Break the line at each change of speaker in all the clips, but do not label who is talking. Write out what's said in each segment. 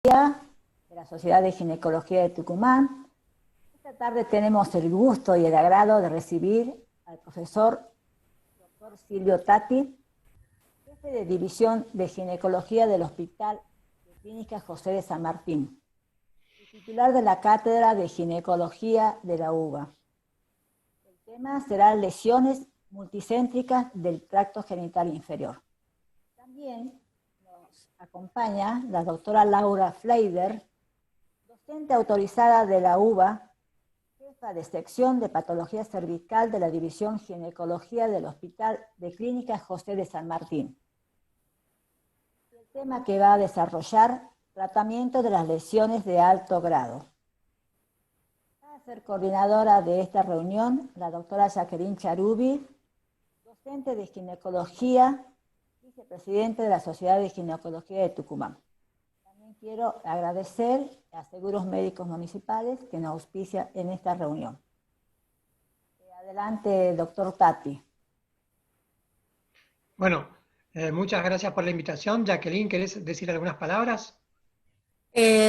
De la Sociedad de Ginecología de Tucumán. Esta tarde tenemos el gusto y el agrado de recibir al profesor Dr. Silvio Tatti, jefe de División de Ginecología del Hospital de Clínicas José de San Martín, y titular de la Cátedra de Ginecología de la UBA. El tema será lesiones multicéntricas del tracto genital inferior. También nos acompaña la doctora Laura Fleider, docente autorizada de la UBA, jefa de sección de patología cervical de la División Ginecología del Hospital de Clínicas José de San Martín. El tema que va a desarrollar, tratamiento de las lesiones de alto grado. Va a ser coordinadora de esta reunión la doctora Jacqueline Charubi, docente de ginecología, vicepresidente de la Sociedad de Ginecología de Tucumán. También quiero agradecer a Seguros Médicos Municipales que nos auspicia en esta reunión. Adelante, doctor Tatti.
Bueno, muchas gracias por la invitación. Jacqueline, ¿querés decir algunas palabras?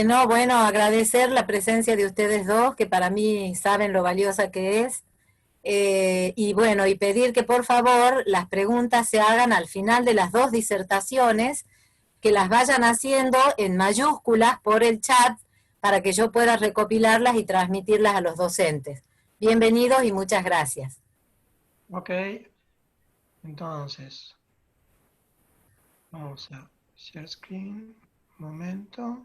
No, bueno, agradecer la presencia de ustedes dos, que para mí saben lo valiosa que es. Y bueno, y pedir que por favor las preguntas se hagan al final de las dos disertaciones, que las vayan haciendo en mayúsculas por el chat para que yo pueda recopilarlas y transmitirlas a los docentes. Bienvenidos y muchas gracias.
Ok, entonces, vamos a share screen, un momento.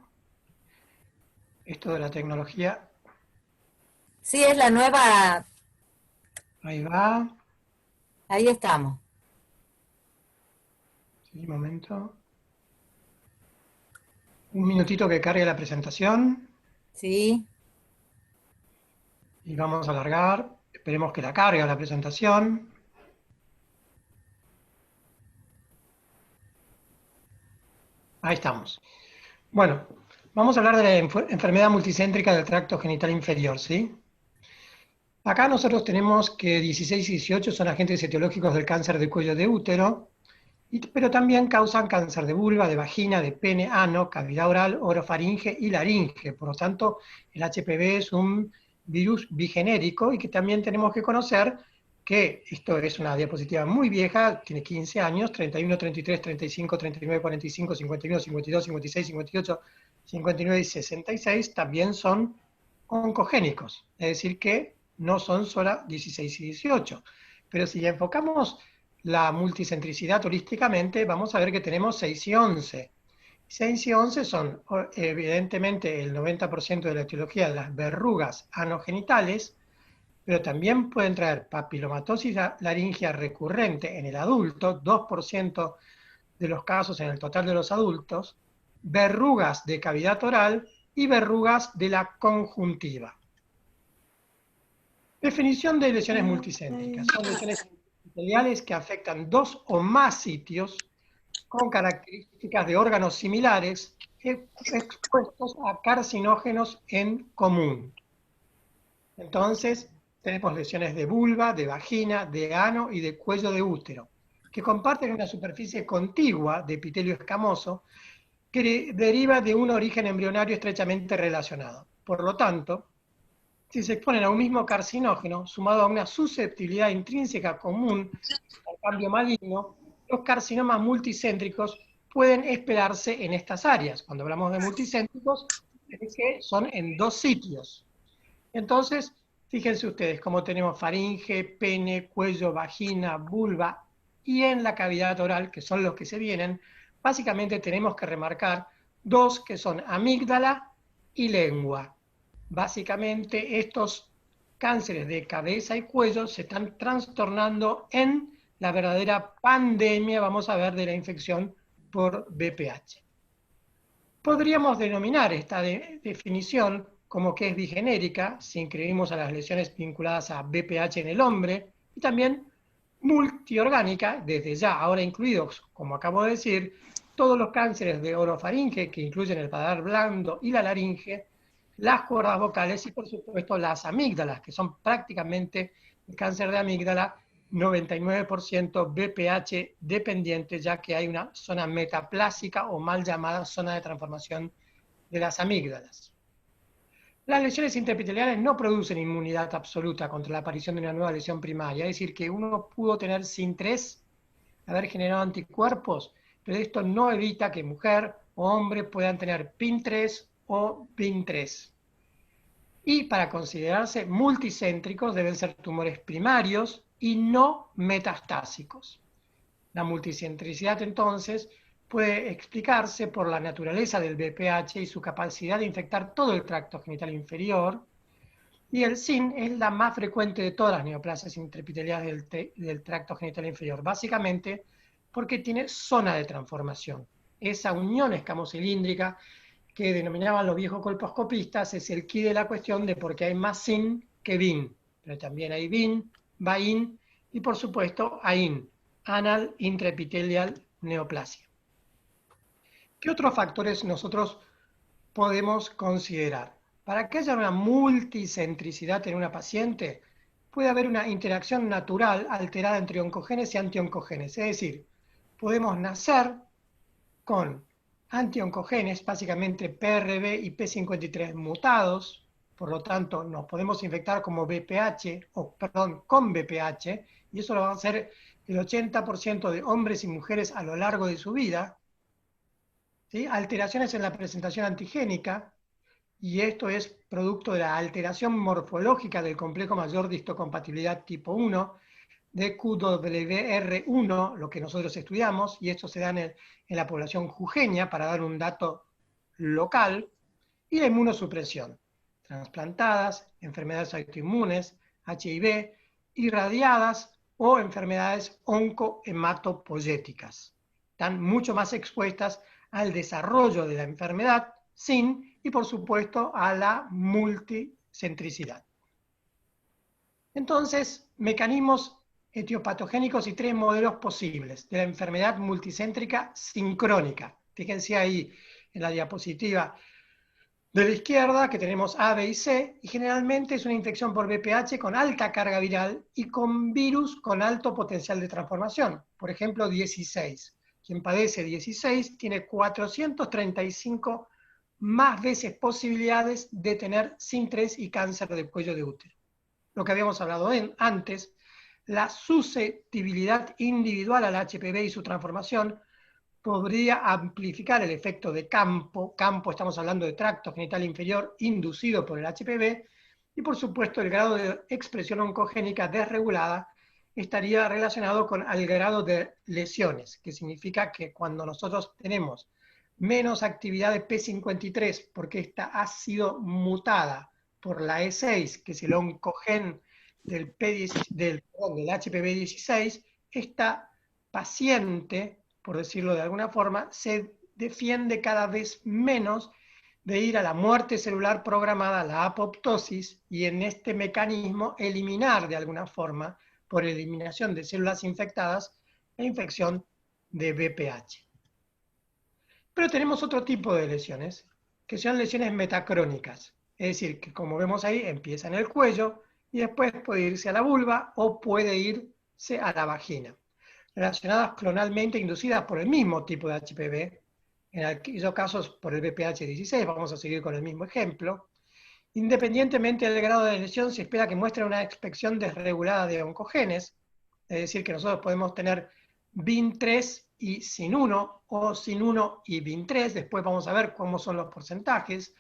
Esto de la tecnología.
Sí, es la nueva.
Ahí va.
Ahí estamos.
Sí, un momento. Un minutito que cargue la presentación.
Sí.
Y vamos a alargar. Esperemos que la cargue la presentación. Ahí estamos. Bueno, vamos a hablar de la enfermedad multicéntrica del tracto genital inferior, ¿sí? Acá nosotros tenemos que 16 y 18 son agentes etiológicos del cáncer de cuello de útero, pero también causan cáncer de vulva, de vagina, de pene, ano, cavidad oral, orofaringe y laringe. Por lo tanto, el HPV es un virus bigenérico y que también tenemos que conocer que esto es una diapositiva muy vieja, tiene 15 años, 31, 33, 35, 39, 45, 51, 52, 56, 58, 59 y 66 también son oncogénicos, es decir que no son solo 16 y 18. Pero si enfocamos la multicentricidad holísticamente, vamos a ver que tenemos 6 y 11. 6 y 11 son evidentemente el 90% de la etiología de las verrugas anogenitales, pero también pueden traer papilomatosis laringea recurrente en el adulto, 2% de los casos en el total de los adultos, verrugas de cavidad oral y verrugas de la conjuntiva. Definición de lesiones multicéntricas. Son lesiones epiteliales que afectan 2 o más sitios con características de órganos similares expuestos a carcinógenos en común. Entonces, tenemos lesiones de vulva, de vagina, de ano y de cuello de útero, que comparten una superficie contigua de epitelio escamoso que deriva de un origen embrionario estrechamente relacionado. Por lo tanto, si se exponen a un mismo carcinógeno, sumado a una susceptibilidad intrínseca común al cambio maligno, los carcinomas multicéntricos pueden esperarse en estas áreas. Cuando hablamos de multicéntricos, es que son en 2 sitios. Entonces, fíjense ustedes cómo tenemos faringe, pene, cuello, vagina, vulva, y en la cavidad oral, que son los que se vienen, básicamente tenemos que remarcar 2 que son amígdala y lengua. Básicamente estos cánceres de cabeza y cuello se están trastornando en la verdadera pandemia, vamos a ver, de la infección por VPH. Podríamos denominar esta definición como que es bigenérica, si incluimos a las lesiones vinculadas a VPH en el hombre, y también multiorgánica, desde ya, ahora incluidos, como acabo de decir, todos los cánceres de orofaringe, que incluyen el paladar blando y la laringe, las cuerdas vocales y por supuesto las amígdalas, que son prácticamente el cáncer de amígdala, 99% VPH dependiente, ya que hay una zona metaplásica o mal llamada zona de transformación de las amígdalas. Las lesiones intraepiteliales no producen inmunidad absoluta contra la aparición de una nueva lesión primaria, es decir, que uno pudo tener SIN3, haber generado anticuerpos, pero esto no evita que mujer o hombre puedan tener PIN3 o PIN3. Y para considerarse multicéntricos deben ser tumores primarios y no metastásicos. La multicentricidad entonces puede explicarse por la naturaleza del BPH y su capacidad de infectar todo el tracto genital inferior, y el SIN es la más frecuente de todas las neoplasias intraepiteliales del tracto genital inferior, básicamente porque tiene zona de transformación. Esa unión escamocilíndrica que denominaban los viejos colposcopistas es el quid de la cuestión de por qué hay más SIN que BIN, pero también hay BIN, BAIN y por supuesto AIN, anal intraepithelial neoplasia. ¿Qué otros factores nosotros podemos considerar? Para que haya una multicentricidad en una paciente, puede haber una interacción natural alterada entre oncogenes y antioncogenes, es decir, podemos nacer con antioncogenes, básicamente PRB y P53 mutados, por lo tanto nos podemos infectar como BPH, con BPH, y eso lo va a hacer el 80% de hombres y mujeres a lo largo de su vida, ¿sí? Alteraciones en la presentación antigénica, y esto es producto de la alteración morfológica del complejo mayor de histocompatibilidad tipo 1, de QWR1, lo que nosotros estudiamos, y esto se da en la población jujeña, para dar un dato local, y la inmunosupresión, trasplantadas, enfermedades autoinmunes, HIV, irradiadas o enfermedades oncohematopoyéticas. Están mucho más expuestas al desarrollo de la enfermedad sin, y por supuesto, a la multicentricidad. Entonces, mecanismos etiopatogénicos y 3 modelos posibles de la enfermedad multicéntrica sincrónica. Fíjense ahí en la diapositiva de la izquierda que tenemos A, B y C, y generalmente es una infección por VPH con alta carga viral y con virus con alto potencial de transformación. Por ejemplo, 16. Quien padece 16 tiene 435 más veces posibilidades de tener SIN3 y cáncer de cuello de útero. Lo que habíamos hablado antes, la susceptibilidad individual al HPV y su transformación podría amplificar el efecto de campo, estamos hablando de tracto genital inferior inducido por el HPV, y por supuesto el grado de expresión oncogénica desregulada estaría relacionado con el grado de lesiones, que significa que cuando nosotros tenemos menos actividad de P53, porque esta ha sido mutada por la E6, que es el oncogen del HPV16, esta paciente, por decirlo de alguna forma, se defiende cada vez menos de ir a la muerte celular programada, la apoptosis, y en este mecanismo eliminar de alguna forma, por eliminación de células infectadas, la infección de VPH. Pero tenemos otro tipo de lesiones, que son lesiones metacrónicas, es decir, que como vemos ahí, empieza en el cuello y después puede irse a la vulva o puede irse a la vagina, relacionadas clonalmente inducidas por el mismo tipo de HPV, en aquellos casos por el VPH16, vamos a seguir con el mismo ejemplo. Independientemente del grado de lesión, se espera que muestre una expresión desregulada de oncogenes, es decir, que nosotros podemos tener BIN3 y SIN1, o SIN1 y BIN3, después vamos a ver cómo son los porcentajes,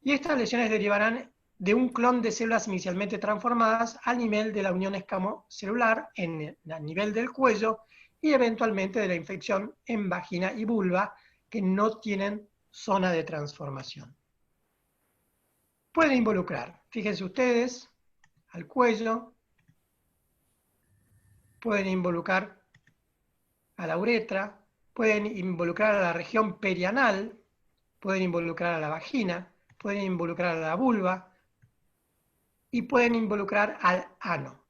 y estas lesiones derivarán de un clon de células inicialmente transformadas al nivel de la unión escamocelular, a nivel del cuello, y eventualmente de la infección en vagina y vulva, que no tienen zona de transformación. Pueden involucrar, fíjense ustedes, al cuello, pueden involucrar a la uretra, pueden involucrar a la región perianal, pueden involucrar a la vagina, pueden involucrar a la vulva y pueden involucrar al ano.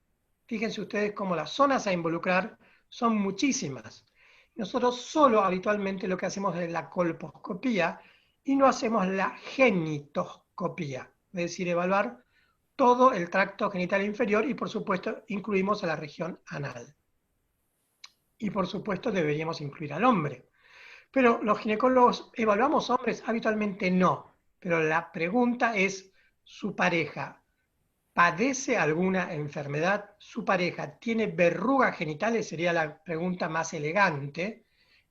Fíjense ustedes cómo las zonas a involucrar son muchísimas. Nosotros solo habitualmente lo que hacemos es la colposcopía y no hacemos la genitoscopía, es decir, evaluar todo el tracto genital inferior y por supuesto incluimos a la región anal. Y por supuesto deberíamos incluir al hombre. Pero los ginecólogos, ¿evaluamos hombres? Habitualmente no. pero la pregunta es, ¿su pareja padece alguna enfermedad? ¿Su pareja tiene verrugas genitales? Sería la pregunta más elegante.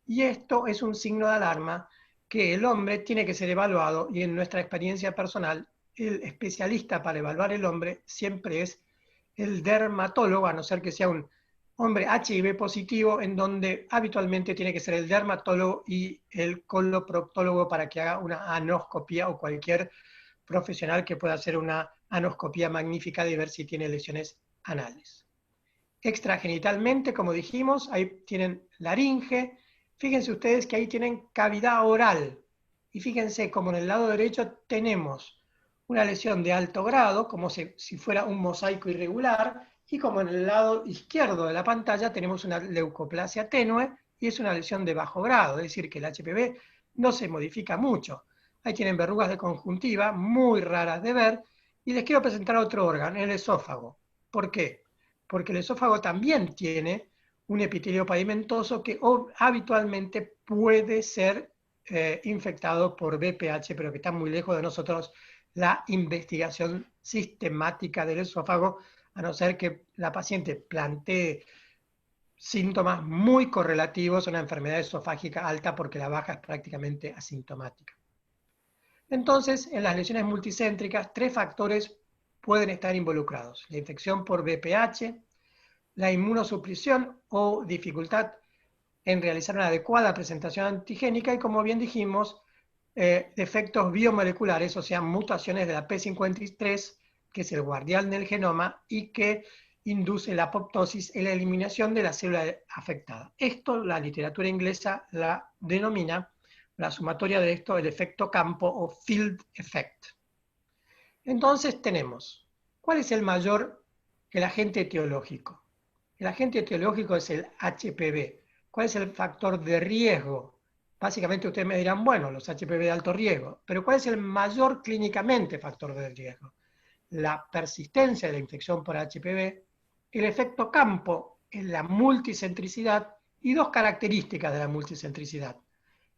Y esto es un signo de alarma que el hombre tiene que ser evaluado, y en nuestra experiencia personal, el especialista para evaluar el hombre siempre es el dermatólogo, a no ser que sea un hombre HIV positivo, en donde habitualmente tiene que ser el dermatólogo y el coloproctólogo para que haga una anoscopía, o cualquier profesional que pueda hacer una anoscopía magnífica de ver si tiene lesiones anales. Extragenitalmente, como dijimos, ahí tienen laringe. Fíjense ustedes que ahí tienen cavidad oral. Y fíjense como en el lado derecho tenemos una lesión de alto grado, como si fuera un mosaico irregular, y como en el lado izquierdo de la pantalla tenemos una leucoplasia tenue, y es una lesión de bajo grado, es decir, que el HPV no se modifica mucho. Ahí tienen verrugas de conjuntiva, muy raras de ver, y les quiero presentar otro órgano, el esófago. ¿Por qué? Porque el esófago también tiene un epitelio pavimentoso que habitualmente puede ser infectado por VPH, pero que está muy lejos de nosotros la investigación sistemática del esófago, a no ser que la paciente plantee síntomas muy correlativos a una enfermedad esofágica alta, porque la baja es prácticamente asintomática. Entonces, en las lesiones multicéntricas, 3 factores pueden estar involucrados: la infección por VPH, la inmunosupresión o dificultad en realizar una adecuada presentación antigénica, y, como bien dijimos, defectos biomoleculares, o sea, mutaciones de la P53, que es el guardián del genoma y que induce la apoptosis y la eliminación de la célula afectada. Esto la literatura inglesa la denomina, la sumatoria de esto, el efecto campo o field effect. Entonces tenemos, ¿cuál es el agente etiológico? El agente etiológico es el HPV. ¿Cuál es el factor de riesgo? Básicamente ustedes me dirán, bueno, los HPV de alto riesgo, pero ¿cuál es el mayor clínicamente factor de riesgo? La persistencia de la infección por HPV, el efecto campo en la multicentricidad, y 2 características de la multicentricidad: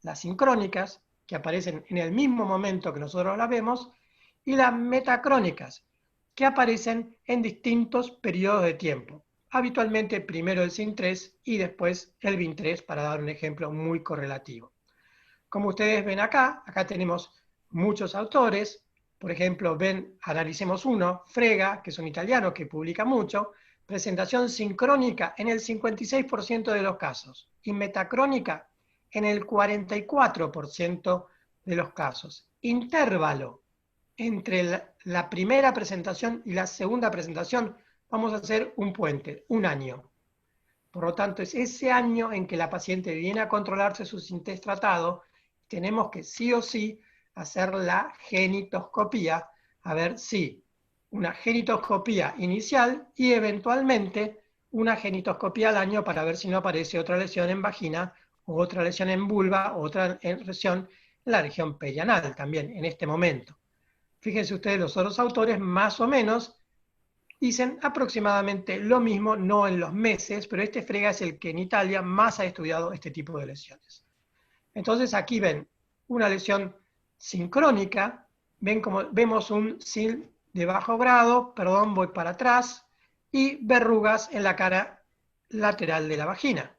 las sincrónicas, que aparecen en el mismo momento que nosotros las vemos, y las metacrónicas, que aparecen en distintos periodos de tiempo. Habitualmente primero el SIN3 y después el VIN3, para dar un ejemplo muy correlativo. Como ustedes ven acá tenemos muchos autores. Por ejemplo, analicemos uno, Frega, que es un italiano que publica mucho, presentación sincrónica en el 56% de los casos, y metacrónica en el 44% de los casos. Intervalo entre la primera presentación y la segunda presentación, vamos a hacer un puente, 1 año. Por lo tanto, es ese año en que la paciente viene a controlarse su SIN3 tratado. Tenemos que sí o sí hacer la genitoscopía, a ver si una genitoscopía inicial y eventualmente una genitoscopía al año, para ver si no aparece otra lesión en vagina, o otra lesión en vulva, o otra lesión en la región perianal también en este momento. Fíjense ustedes, los otros autores más o menos dicen aproximadamente lo mismo, no en los meses, pero este Frega es el que en Italia más ha estudiado este tipo de lesiones. Entonces aquí ven una lesión sincrónica, ven como vemos un SIN de bajo grado, perdón, voy para atrás, y verrugas en la cara lateral de la vagina.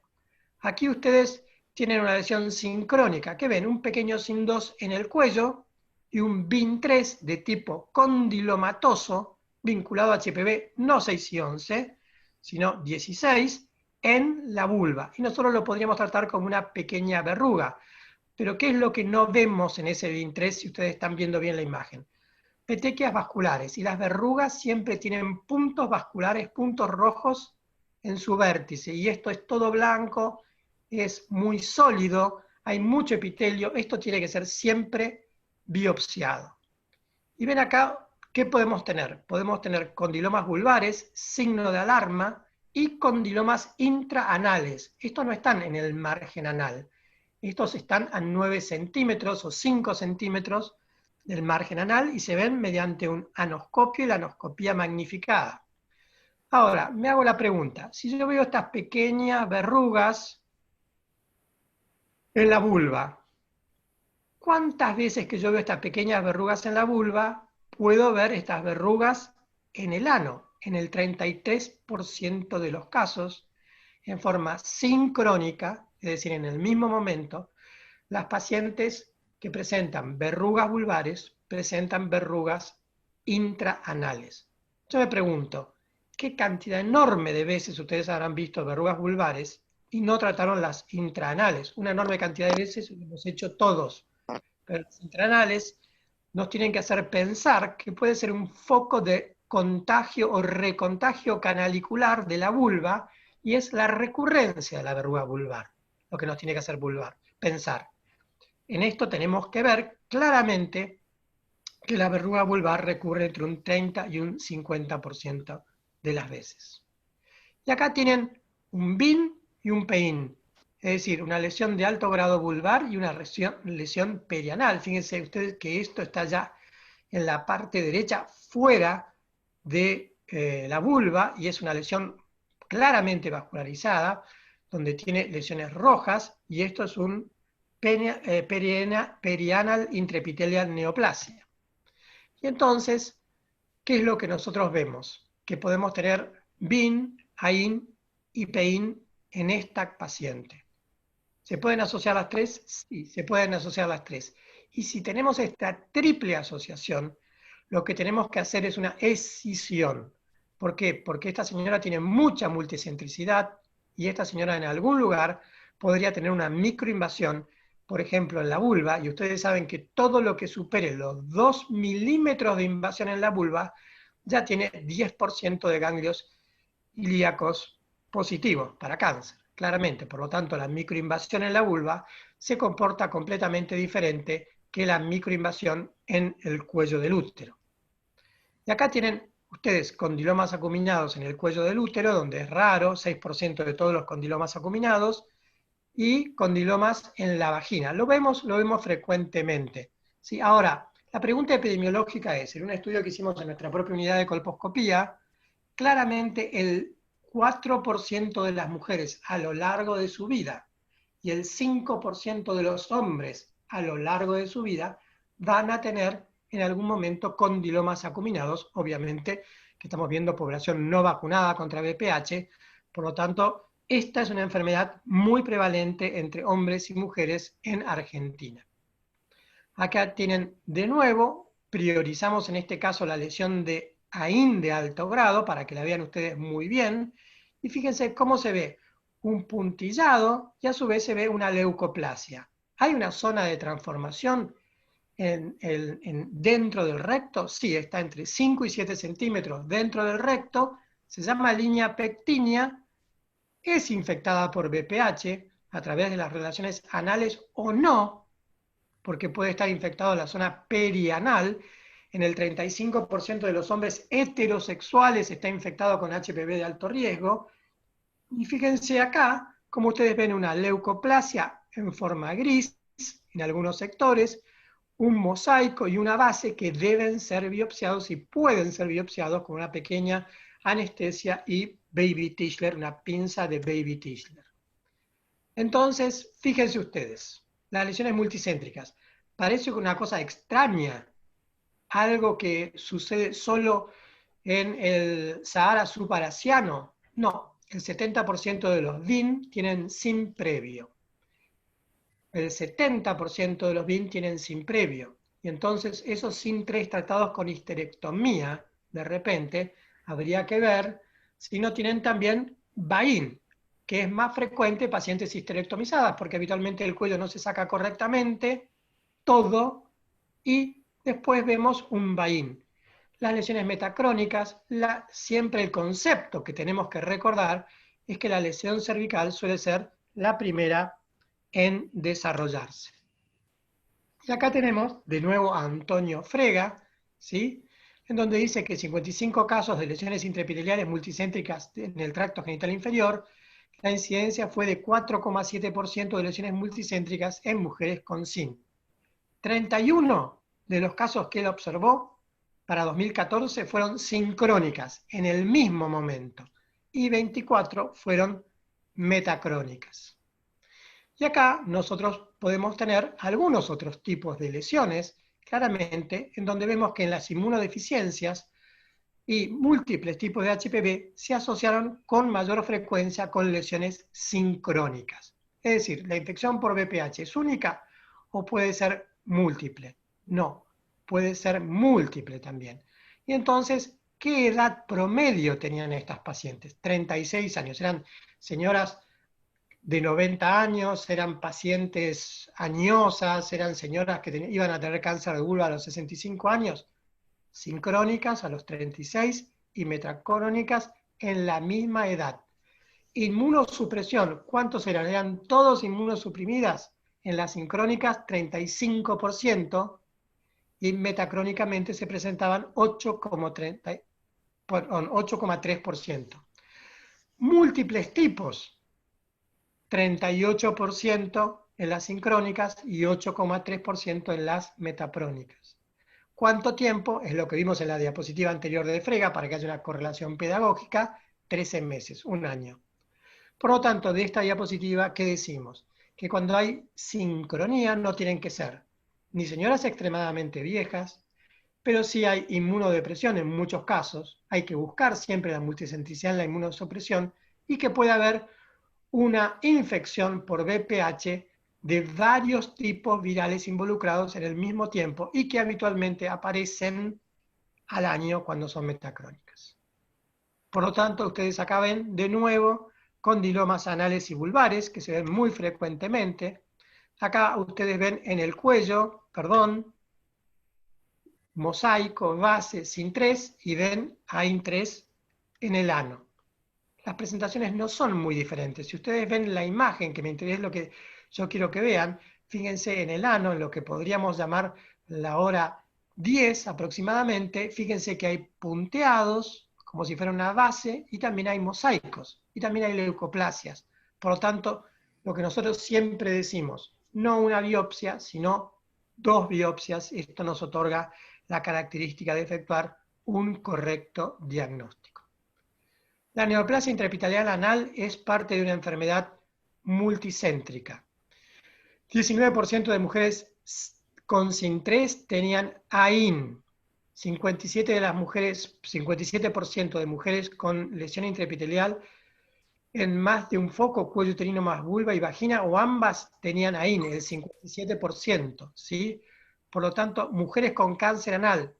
Aquí ustedes tienen una lesión sincrónica, que ven un pequeño SIN2 en el cuello y un VIN3 de tipo condilomatoso, vinculado a HPV no 6 y 11, sino 16, en la vulva. Y nosotros lo podríamos tratar como una pequeña verruga. Pero ¿qué es lo que no vemos en ese VIN3 si ustedes están viendo bien la imagen? Petequias vasculares, y las verrugas siempre tienen puntos vasculares, puntos rojos en su vértice, y esto es todo blanco, es muy sólido, hay mucho epitelio. Esto tiene que ser siempre biopsiado. Y ven acá, ¿qué podemos tener? Podemos tener condilomas vulvares, signo de alarma, y condilomas intraanales. Estos no están en el margen anal. Estos están a 9 centímetros o 5 centímetros del margen anal, y se ven mediante un anoscopio y la anoscopía magnificada. Ahora, me hago la pregunta: si yo veo estas pequeñas verrugas en la vulva, ¿cuántas veces que yo veo estas pequeñas verrugas en la vulva, puedo ver estas verrugas en el ano? En el 33% de los casos, en forma sincrónica, es decir, en el mismo momento, las pacientes que presentan verrugas vulvares presentan verrugas intraanales. Yo me pregunto, ¿qué cantidad enorme de veces ustedes habrán visto verrugas vulvares y no trataron las intraanales? Una enorme cantidad de veces lo hemos hecho todos, pero las intraanales nos tienen que hacer pensar que puede ser un foco de contagio o recontagio canalicular de la vulva, y es la recurrencia de la verruga vulvar lo que nos tiene que hacer pensar. En esto tenemos que ver claramente que la verruga vulvar recurre entre un 30 y un 50% de las veces. Y acá tienen un BIN y un PEIN, es decir, una lesión de alto grado vulvar y una lesión perianal. Fíjense ustedes que esto está ya en la parte derecha, fuera de la vulva, y es una lesión claramente vascularizada, donde tiene lesiones rojas, y esto es un perianal intraepitelial neoplasia. Y entonces, ¿qué es lo que nosotros vemos? Que podemos tener BIN, AIN y PEIN en esta paciente. ¿Se pueden asociar las tres? Sí, se pueden asociar las tres. Y si tenemos esta triple asociación, lo que tenemos que hacer es una escisión. ¿Por qué? Porque esta señora tiene mucha multicentricidad y esta señora en algún lugar podría tener una microinvasión, por ejemplo en la vulva, y ustedes saben que todo lo que supere los 2 milímetros de invasión en la vulva ya tiene 10% de ganglios ilíacos positivos para cáncer, claramente. Por lo tanto, la microinvasión en la vulva se comporta completamente diferente que la microinvasión en el cuello del útero. Y acá tienen ustedes condilomas acuminados en el cuello del útero, donde es raro, 6% de todos los condilomas acuminados, y condilomas en la vagina. Lo vemos frecuentemente. ¿Sí? Ahora, la pregunta epidemiológica es, en un estudio que hicimos en nuestra propia unidad de colposcopía, claramente el 4% de las mujeres a lo largo de su vida y el 5% de los hombres a lo largo de su vida van a tener en algún momento condilomas acuminados, obviamente que estamos viendo población no vacunada contra VPH, por lo tanto, esta es una enfermedad muy prevalente entre hombres y mujeres en Argentina. Acá tienen de nuevo, priorizamos en este caso la lesión de AIN de alto grado, para que la vean ustedes muy bien, y fíjense cómo se ve un puntillado y a su vez se ve una leucoplasia. ¿Hay una zona de transformación dentro del recto? Sí, está entre 5 y 7 centímetros dentro del recto, se llama línea pectínea, es infectada por VPH a través de las relaciones anales o no, porque puede estar infectado en la zona perianal. En el 35% de los hombres heterosexuales está infectado con HPV de alto riesgo. Y fíjense acá, como ustedes ven, una leucoplasia en forma gris en algunos sectores, un mosaico y una base que deben ser biopsiados y pueden ser biopsiados con una pequeña anestesia y Baby Tischler, una pinza de Baby Tischler. Entonces, fíjense ustedes, las lesiones multicéntricas. Parece una cosa extraña, algo que sucede solo en el Sahara subsahariano. No, el 70% de los BIN tienen SIN previo. El 70% de los BIN tienen SIN previo. Y entonces esos SIN 3 tratados con histerectomía, de repente, habría que ver si no tienen también BAIN, que es más frecuente en pacientes histerectomizadas, porque habitualmente el cuello no se saca correctamente, todo, y después vemos un BAIN. Las lesiones metacrónicas, siempre el concepto que tenemos que recordar es que la lesión cervical suele ser la primera en desarrollarse. Y acá tenemos de nuevo a Antonio Frega, ¿sí? En donde dice que 55 casos de lesiones intraepiteliales multicéntricas en el tracto genital inferior, la incidencia fue de 4,7% de lesiones multicéntricas en mujeres con SIN. 31 de los casos que él observó para 2014 fueron sincrónicas en el mismo momento y 24 fueron metacrónicas. Y acá nosotros podemos tener algunos otros tipos de lesiones, claramente, en donde vemos que en las inmunodeficiencias y múltiples tipos de HPV se asociaron con mayor frecuencia con lesiones sincrónicas. Es decir, ¿la infección por VPH es única o puede ser múltiple? No, puede ser múltiple también. Y entonces, ¿qué edad promedio tenían estas pacientes? 36 años. Eran señoras de 90 años, eran pacientes añosas, eran señoras que iban a tener cáncer de vulva a los 65 años, sincrónicas a los 36 y metacrónicas en la misma edad. Inmunosupresión, ¿cuántos eran? Eran todos inmunosuprimidas. En las sincrónicas 35% y metacrónicamente se presentaban 8,3%. Múltiples tipos, 38% en las sincrónicas y 8,3% en las metaprónicas. ¿Cuánto tiempo? Es lo que vimos en la diapositiva anterior de Frega, para que haya una correlación pedagógica, 13 meses, un año. Por lo tanto, de esta diapositiva, ¿qué decimos? Que cuando hay sincronía no tienen que ser ni señoras extremadamente viejas, pero sí hay inmunodepresión en muchos casos, hay que buscar siempre la multicentricidad en la inmunosupresión, y que puede haber una infección por VPH de varios tipos virales involucrados en el mismo tiempo y que habitualmente aparecen al año cuando son metacrónicas. Por lo tanto, ustedes acá ven de nuevo condilomas anales y vulvares, que se ven muy frecuentemente. Acá ustedes ven en el cuello, mosaico, base, sin 3, y ven AIN 3 en el ano. Las presentaciones no son muy diferentes. Si ustedes ven la imagen, que me interesa lo que yo quiero que vean, fíjense en el ano, en lo que podríamos llamar la hora 10 aproximadamente, fíjense que hay punteados, como si fuera una base, y también hay mosaicos, y también hay leucoplasias. Por lo tanto, lo que nosotros siempre decimos, no una biopsia, sino 2 biopsias, esto nos otorga la característica de efectuar un correcto diagnóstico. La neoplasia intraepitelial anal es parte de una enfermedad multicéntrica. 19% de mujeres con SIN3 tenían AIN. 57% de mujeres con lesión intraepitelial en más de un foco, cuello uterino más vulva y vagina, o ambas tenían AIN, el 57%. ¿Sí? Por lo tanto, mujeres con cáncer anal,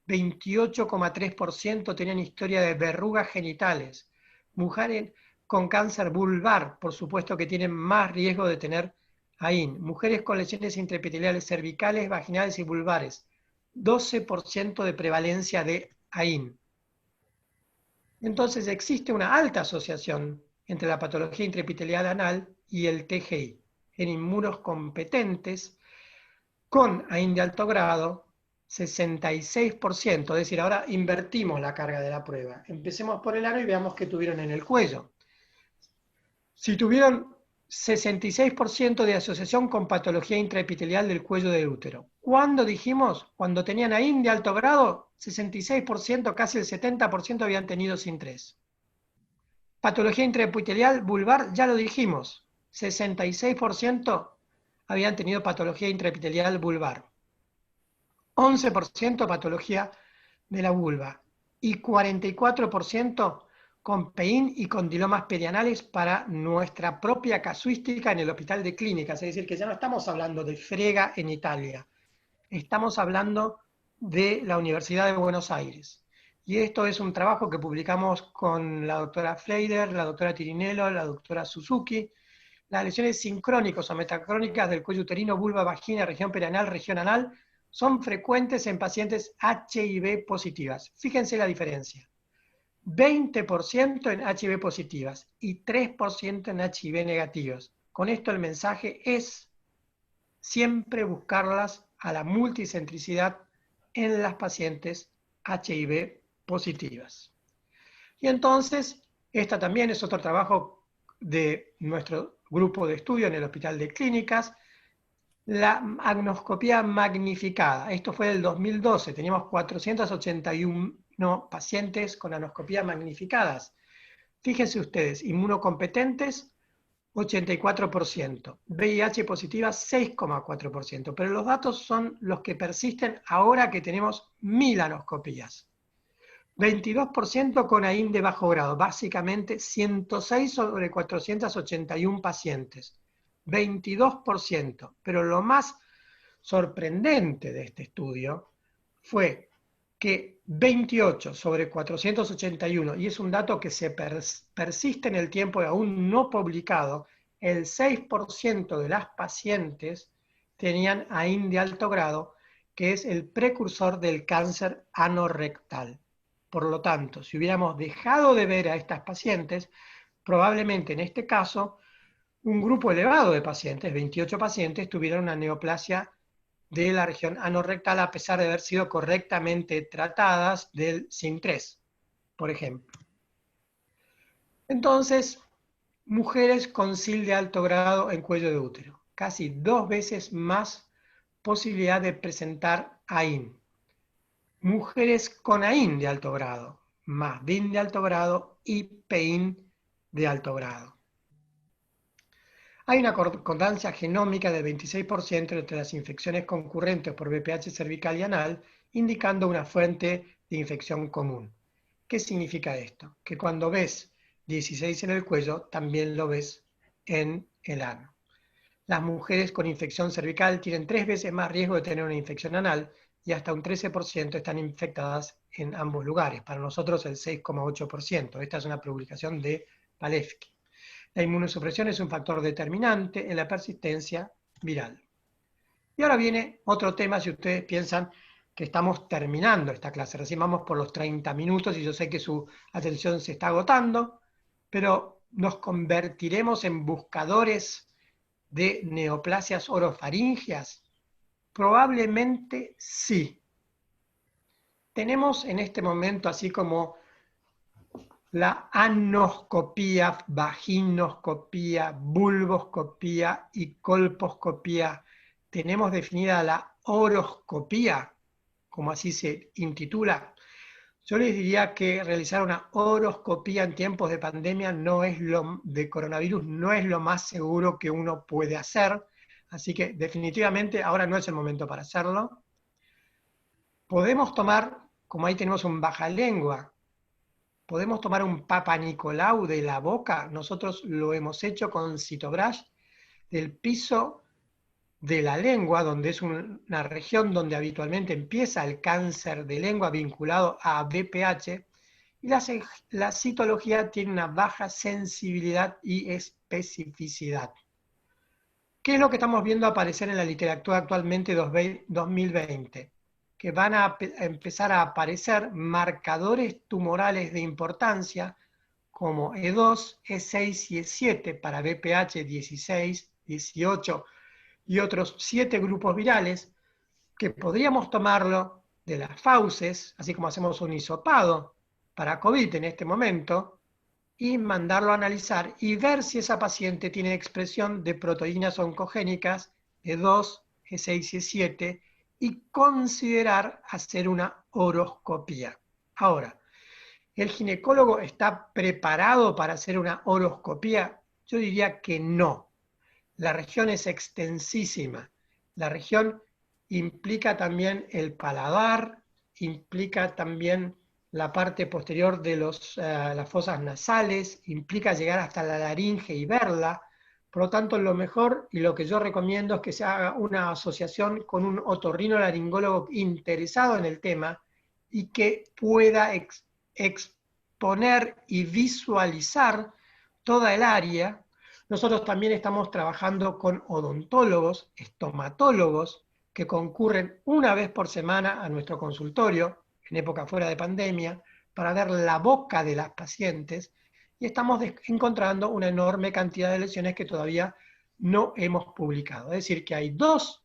28,3% tenían historia de verrugas genitales. Mujeres con cáncer vulvar, por supuesto que tienen más riesgo de tener AIN. Mujeres con lesiones intraepiteliales cervicales, vaginales y vulvares, 12% de prevalencia de AIN. Entonces existe una alta asociación entre la patología intraepitelial anal y el TGI. En inmunocompetentes con AIN de alto grado, 66%, es decir, ahora invertimos la carga de la prueba. Empecemos por el ano y veamos qué tuvieron en el cuello. Si tuvieron 66% de asociación con patología intraepitelial del cuello del útero. ¿Cuándo dijimos? Cuando tenían AIN de alto grado, 66%, casi el 70% habían tenido SIN3. Patología intraepitelial vulvar, ya lo dijimos, 66% habían tenido patología intraepitelial vulvar. 11% patología de la vulva y 44% con PEIN y condilomas perianales para nuestra propia casuística en el Hospital de Clínicas. Es decir, que ya no estamos hablando de Frega en Italia, estamos hablando de la Universidad de Buenos Aires. Y esto es un trabajo que publicamos con la doctora Fleider, la doctora Tirinello, la doctora Suzuki. Las lesiones sincrónicas o metacrónicas del cuello uterino, vulva, vagina, región perianal, región anal, son frecuentes en pacientes HIV positivas. Fíjense la diferencia. 20% en HIV positivas y 3% en HIV negativos. Con esto el mensaje es siempre buscarlas a la multicentricidad en las pacientes HIV positivas. Y entonces, esta también es otro trabajo de nuestro grupo de estudio en el Hospital de Clínicas, la anoscopía magnificada. Esto fue del 2012, teníamos 481 pacientes con anoscopía magnificadas. Fíjense ustedes, inmunocompetentes 84%, VIH positiva 6,4%, pero los datos son los que persisten ahora que tenemos 1000 anoscopías. 22% con AIN de bajo grado, básicamente 106 sobre 481 pacientes. 22%, pero lo más sorprendente de este estudio fue que 28 sobre 481, y es un dato que se persiste en el tiempo y aún no publicado, el 6% de las pacientes tenían AIN de alto grado, que es el precursor del cáncer anorrectal. Por lo tanto, si hubiéramos dejado de ver a estas pacientes, probablemente en este caso, un grupo elevado de pacientes, 28 pacientes, tuvieron una neoplasia de la región anorrectal a pesar de haber sido correctamente tratadas del SIN3, por ejemplo. Entonces, mujeres con SIL de alto grado en cuello de útero, casi 2 veces más posibilidad de presentar AIN. Mujeres con AIN de alto grado, más BIN de alto grado y PEIN de alto grado. Hay una concordancia genómica del 26% entre las infecciones concurrentes por VPH cervical y anal, indicando una fuente de infección común. ¿Qué significa esto? Que cuando ves 16 en el cuello, también lo ves en el ano. Las mujeres con infección cervical tienen 3 veces más riesgo de tener una infección anal y hasta un 13% están infectadas en ambos lugares. Para nosotros el 6,8%. Esta es una publicación de Palevsky. La inmunosupresión es un factor determinante en la persistencia viral. Y ahora viene otro tema, si ustedes piensan que estamos terminando esta clase. Recién vamos por los 30 minutos y yo sé que su atención se está agotando, pero ¿nos convertiremos en buscadores de neoplasias orofaringeas? Probablemente sí. Tenemos en este momento, así como la anoscopía, vaginoscopía, vulvoscopía y colposcopía, tenemos definida la oroscopía, como así se intitula. Yo les diría que realizar una oroscopía en tiempos de pandemia de coronavirus no es lo más seguro que uno puede hacer, así que definitivamente ahora no es el momento para hacerlo. Podemos tomar, como ahí tenemos un bajalengua, podemos tomar un Papa Nicolau de la boca. Nosotros lo hemos hecho con Cytobrush del piso de la lengua, donde es una región donde habitualmente empieza el cáncer de lengua vinculado a VPH, y la citología tiene una baja sensibilidad y especificidad. ¿Qué es lo que estamos viendo aparecer en la literatura actualmente 2020? Que van a empezar a aparecer marcadores tumorales de importancia como E2, E6 y E7 para VPH 16, 18 y otros 7 grupos virales, que podríamos tomarlo de las fauces, así como hacemos un hisopado para COVID en este momento, y mandarlo a analizar y ver si esa paciente tiene expresión de proteínas oncogénicas E2, E6 y E7, y considerar hacer una oroscopía. Ahora, ¿el ginecólogo está preparado para hacer una oroscopía? Yo diría que no. La región es extensísima. La región implica también el paladar, implica también la parte posterior de las fosas nasales, implica llegar hasta la laringe y verla. Por lo tanto, lo mejor y lo que yo recomiendo es que se haga una asociación con un otorrinolaringólogo interesado en el tema y que pueda exponer y visualizar toda el área. Nosotros también estamos trabajando con odontólogos, estomatólogos, que concurren una vez por semana a nuestro consultorio, en época fuera de pandemia, para ver la boca de las pacientes, y estamos encontrando una enorme cantidad de lesiones que todavía no hemos publicado. Es decir, que hay 2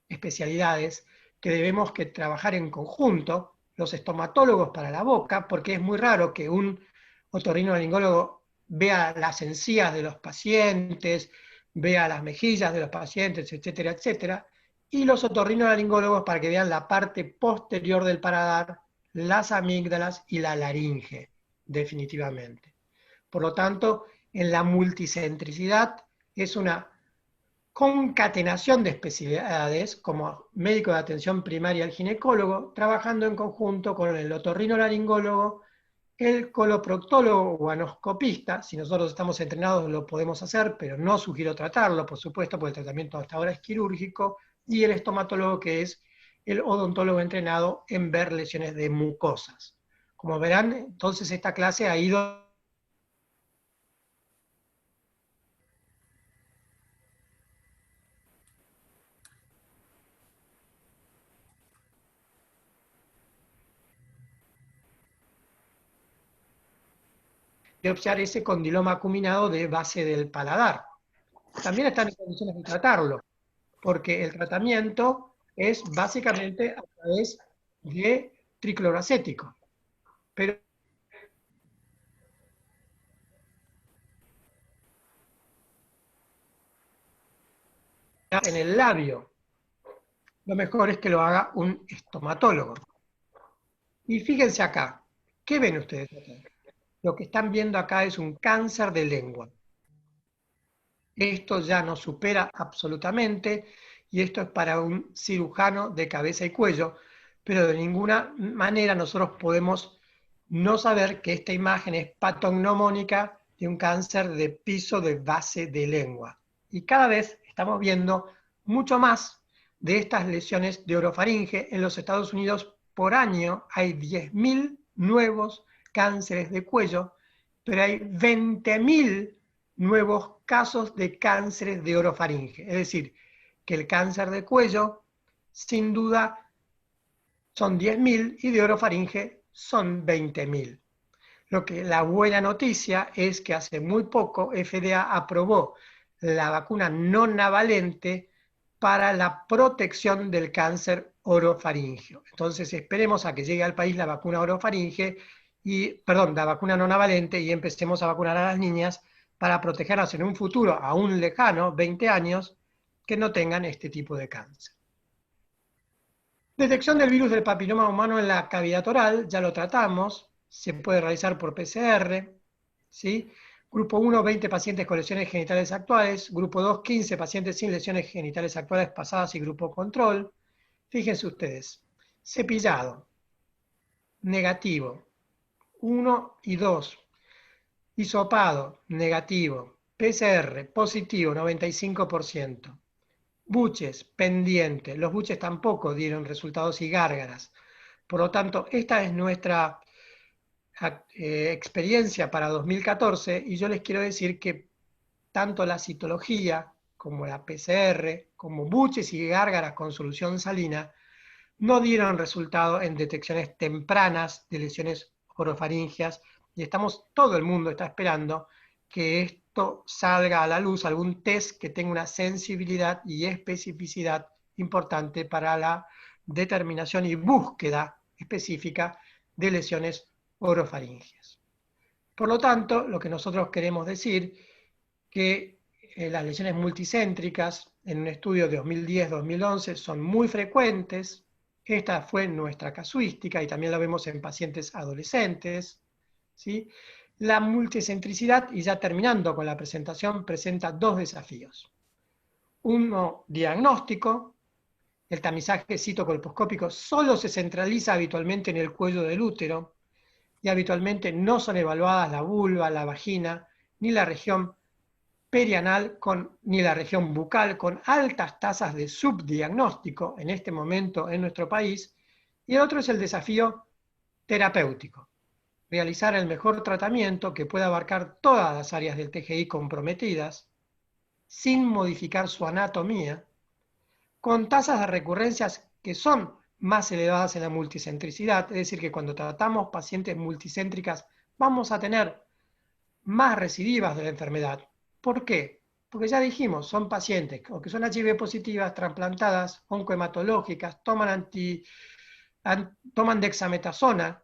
especialidades que debemos trabajar en conjunto: los estomatólogos para la boca, porque es muy raro que un otorrinolaringólogo vea las encías de los pacientes, vea las mejillas de los pacientes, etcétera, etcétera, y los otorrinolaringólogos para que vean la parte posterior del paladar, las amígdalas y la laringe, definitivamente. Por lo tanto, en la multicentricidad es una concatenación de especialidades, como médico de atención primaria el ginecólogo, trabajando en conjunto con el otorrinolaringólogo, el coloproctólogo o anoscopista. Si nosotros estamos entrenados lo podemos hacer, pero no sugiero tratarlo, por supuesto, porque el tratamiento hasta ahora es quirúrgico, y el estomatólogo, que es el odontólogo entrenado en ver lesiones de mucosas. Como verán, entonces esta clase ha ido biopsiar ese condiloma acuminado de base del paladar. También están en condiciones de tratarlo, porque el tratamiento es básicamente a través de tricloracético. Pero en el labio, lo mejor es que lo haga un estomatólogo. Y fíjense acá, ¿qué ven ustedes acá? Lo que están viendo acá es un cáncer de lengua. Esto ya nos supera absolutamente, y esto es para un cirujano de cabeza y cuello, pero de ninguna manera nosotros podemos no saber que esta imagen es patognomónica de un cáncer de piso de base de lengua. Y cada vez estamos viendo mucho más de estas lesiones de orofaringe. En los Estados Unidos por año hay 10.000 nuevos cánceres de cuello, pero hay 20.000 nuevos casos de cánceres de orofaringe. Es decir, que el cáncer de cuello, sin duda, son 10.000 y de orofaringe son 20.000. La buena noticia es que hace muy poco FDA aprobó la vacuna no navalente para la protección del cáncer orofaringeo. Entonces esperemos a que llegue al país la vacuna orofaringe, la vacuna no navalente, y empecemos a vacunar a las niñas para protegerlas en un futuro aún lejano, 20 años, que no tengan este tipo de cáncer. Detección del virus del papiloma humano en la cavidad oral, ya lo tratamos, se puede realizar por PCR, ¿sí? Grupo 1, 20 pacientes con lesiones genitales actuales. Grupo 2, 15 pacientes sin lesiones genitales actuales pasadas y grupo control. Fíjense ustedes, cepillado, negativo, 1 y 2. Hisopado, negativo. PCR, positivo, 95%. Buches, pendiente. Los buches tampoco dieron resultados y gárgaras. Por lo tanto, esta es nuestra experiencia para 2014, y yo les quiero decir que tanto la citología como la PCR, como buches y gárgaras con solución salina, no dieron resultado en detecciones tempranas de lesiones orofaringeas, y todo el mundo está esperando que esto salga a la luz, algún test que tenga una sensibilidad y especificidad importante para la determinación y búsqueda específica de lesiones orofaringeas. Por lo tanto, lo que nosotros queremos decir que las lesiones multicéntricas en un estudio de 2010-2011 son muy frecuentes. Esta fue nuestra casuística y también la vemos en pacientes adolescentes, ¿sí? La multicentricidad, y ya terminando con la presentación, presenta dos desafíos. Uno, diagnóstico. El tamizaje citocolposcópico solo se centraliza habitualmente en el cuello del útero, y habitualmente no son evaluadas la vulva, la vagina, ni la región perianal, ni la región bucal, con altas tasas de subdiagnóstico en este momento en nuestro país. Y el otro es el desafío terapéutico: realizar el mejor tratamiento que pueda abarcar todas las áreas del TGI comprometidas, sin modificar su anatomía, con tasas de recurrencias que son más elevadas en la multicentricidad. Es decir, que cuando tratamos pacientes multicéntricas vamos a tener más recidivas de la enfermedad. ¿Por qué? Porque ya dijimos, son pacientes o que son HIV positivas, trasplantadas, oncohematológicas, toman dexametasona,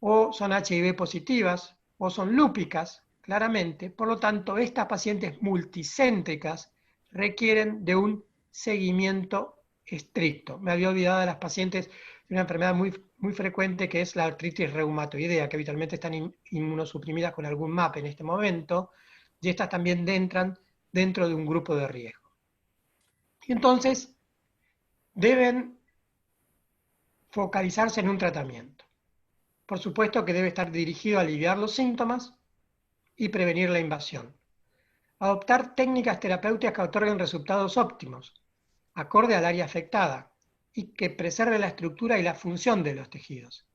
o son HIV positivas, o son lúpicas, claramente. Por lo tanto, estas pacientes multicéntricas requieren de un seguimiento estricto. Me había olvidado de las pacientes de una enfermedad muy frecuente, que es la artritis reumatoidea, que habitualmente están inmunosuprimidas con algún MAP en este momento, y estas también entran dentro de un grupo de riesgo. Y entonces deben focalizarse en un tratamiento. Por supuesto que debe estar dirigido a aliviar los síntomas y prevenir la invasión. Adoptar técnicas terapéuticas que otorguen resultados óptimos, acorde al área afectada, y que preserve la estructura y la función de los tejidos.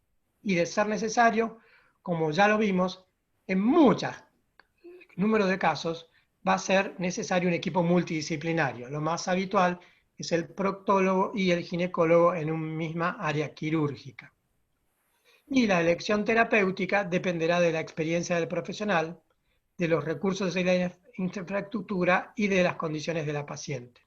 Y de ser necesario, como ya lo vimos, en muchos número de casos va a ser necesario un equipo multidisciplinario. Lo más habitual es el proctólogo y el ginecólogo en una misma área quirúrgica. Y la elección terapéutica dependerá de la experiencia del profesional, de los recursos de la infraestructura y de las condiciones de la paciente.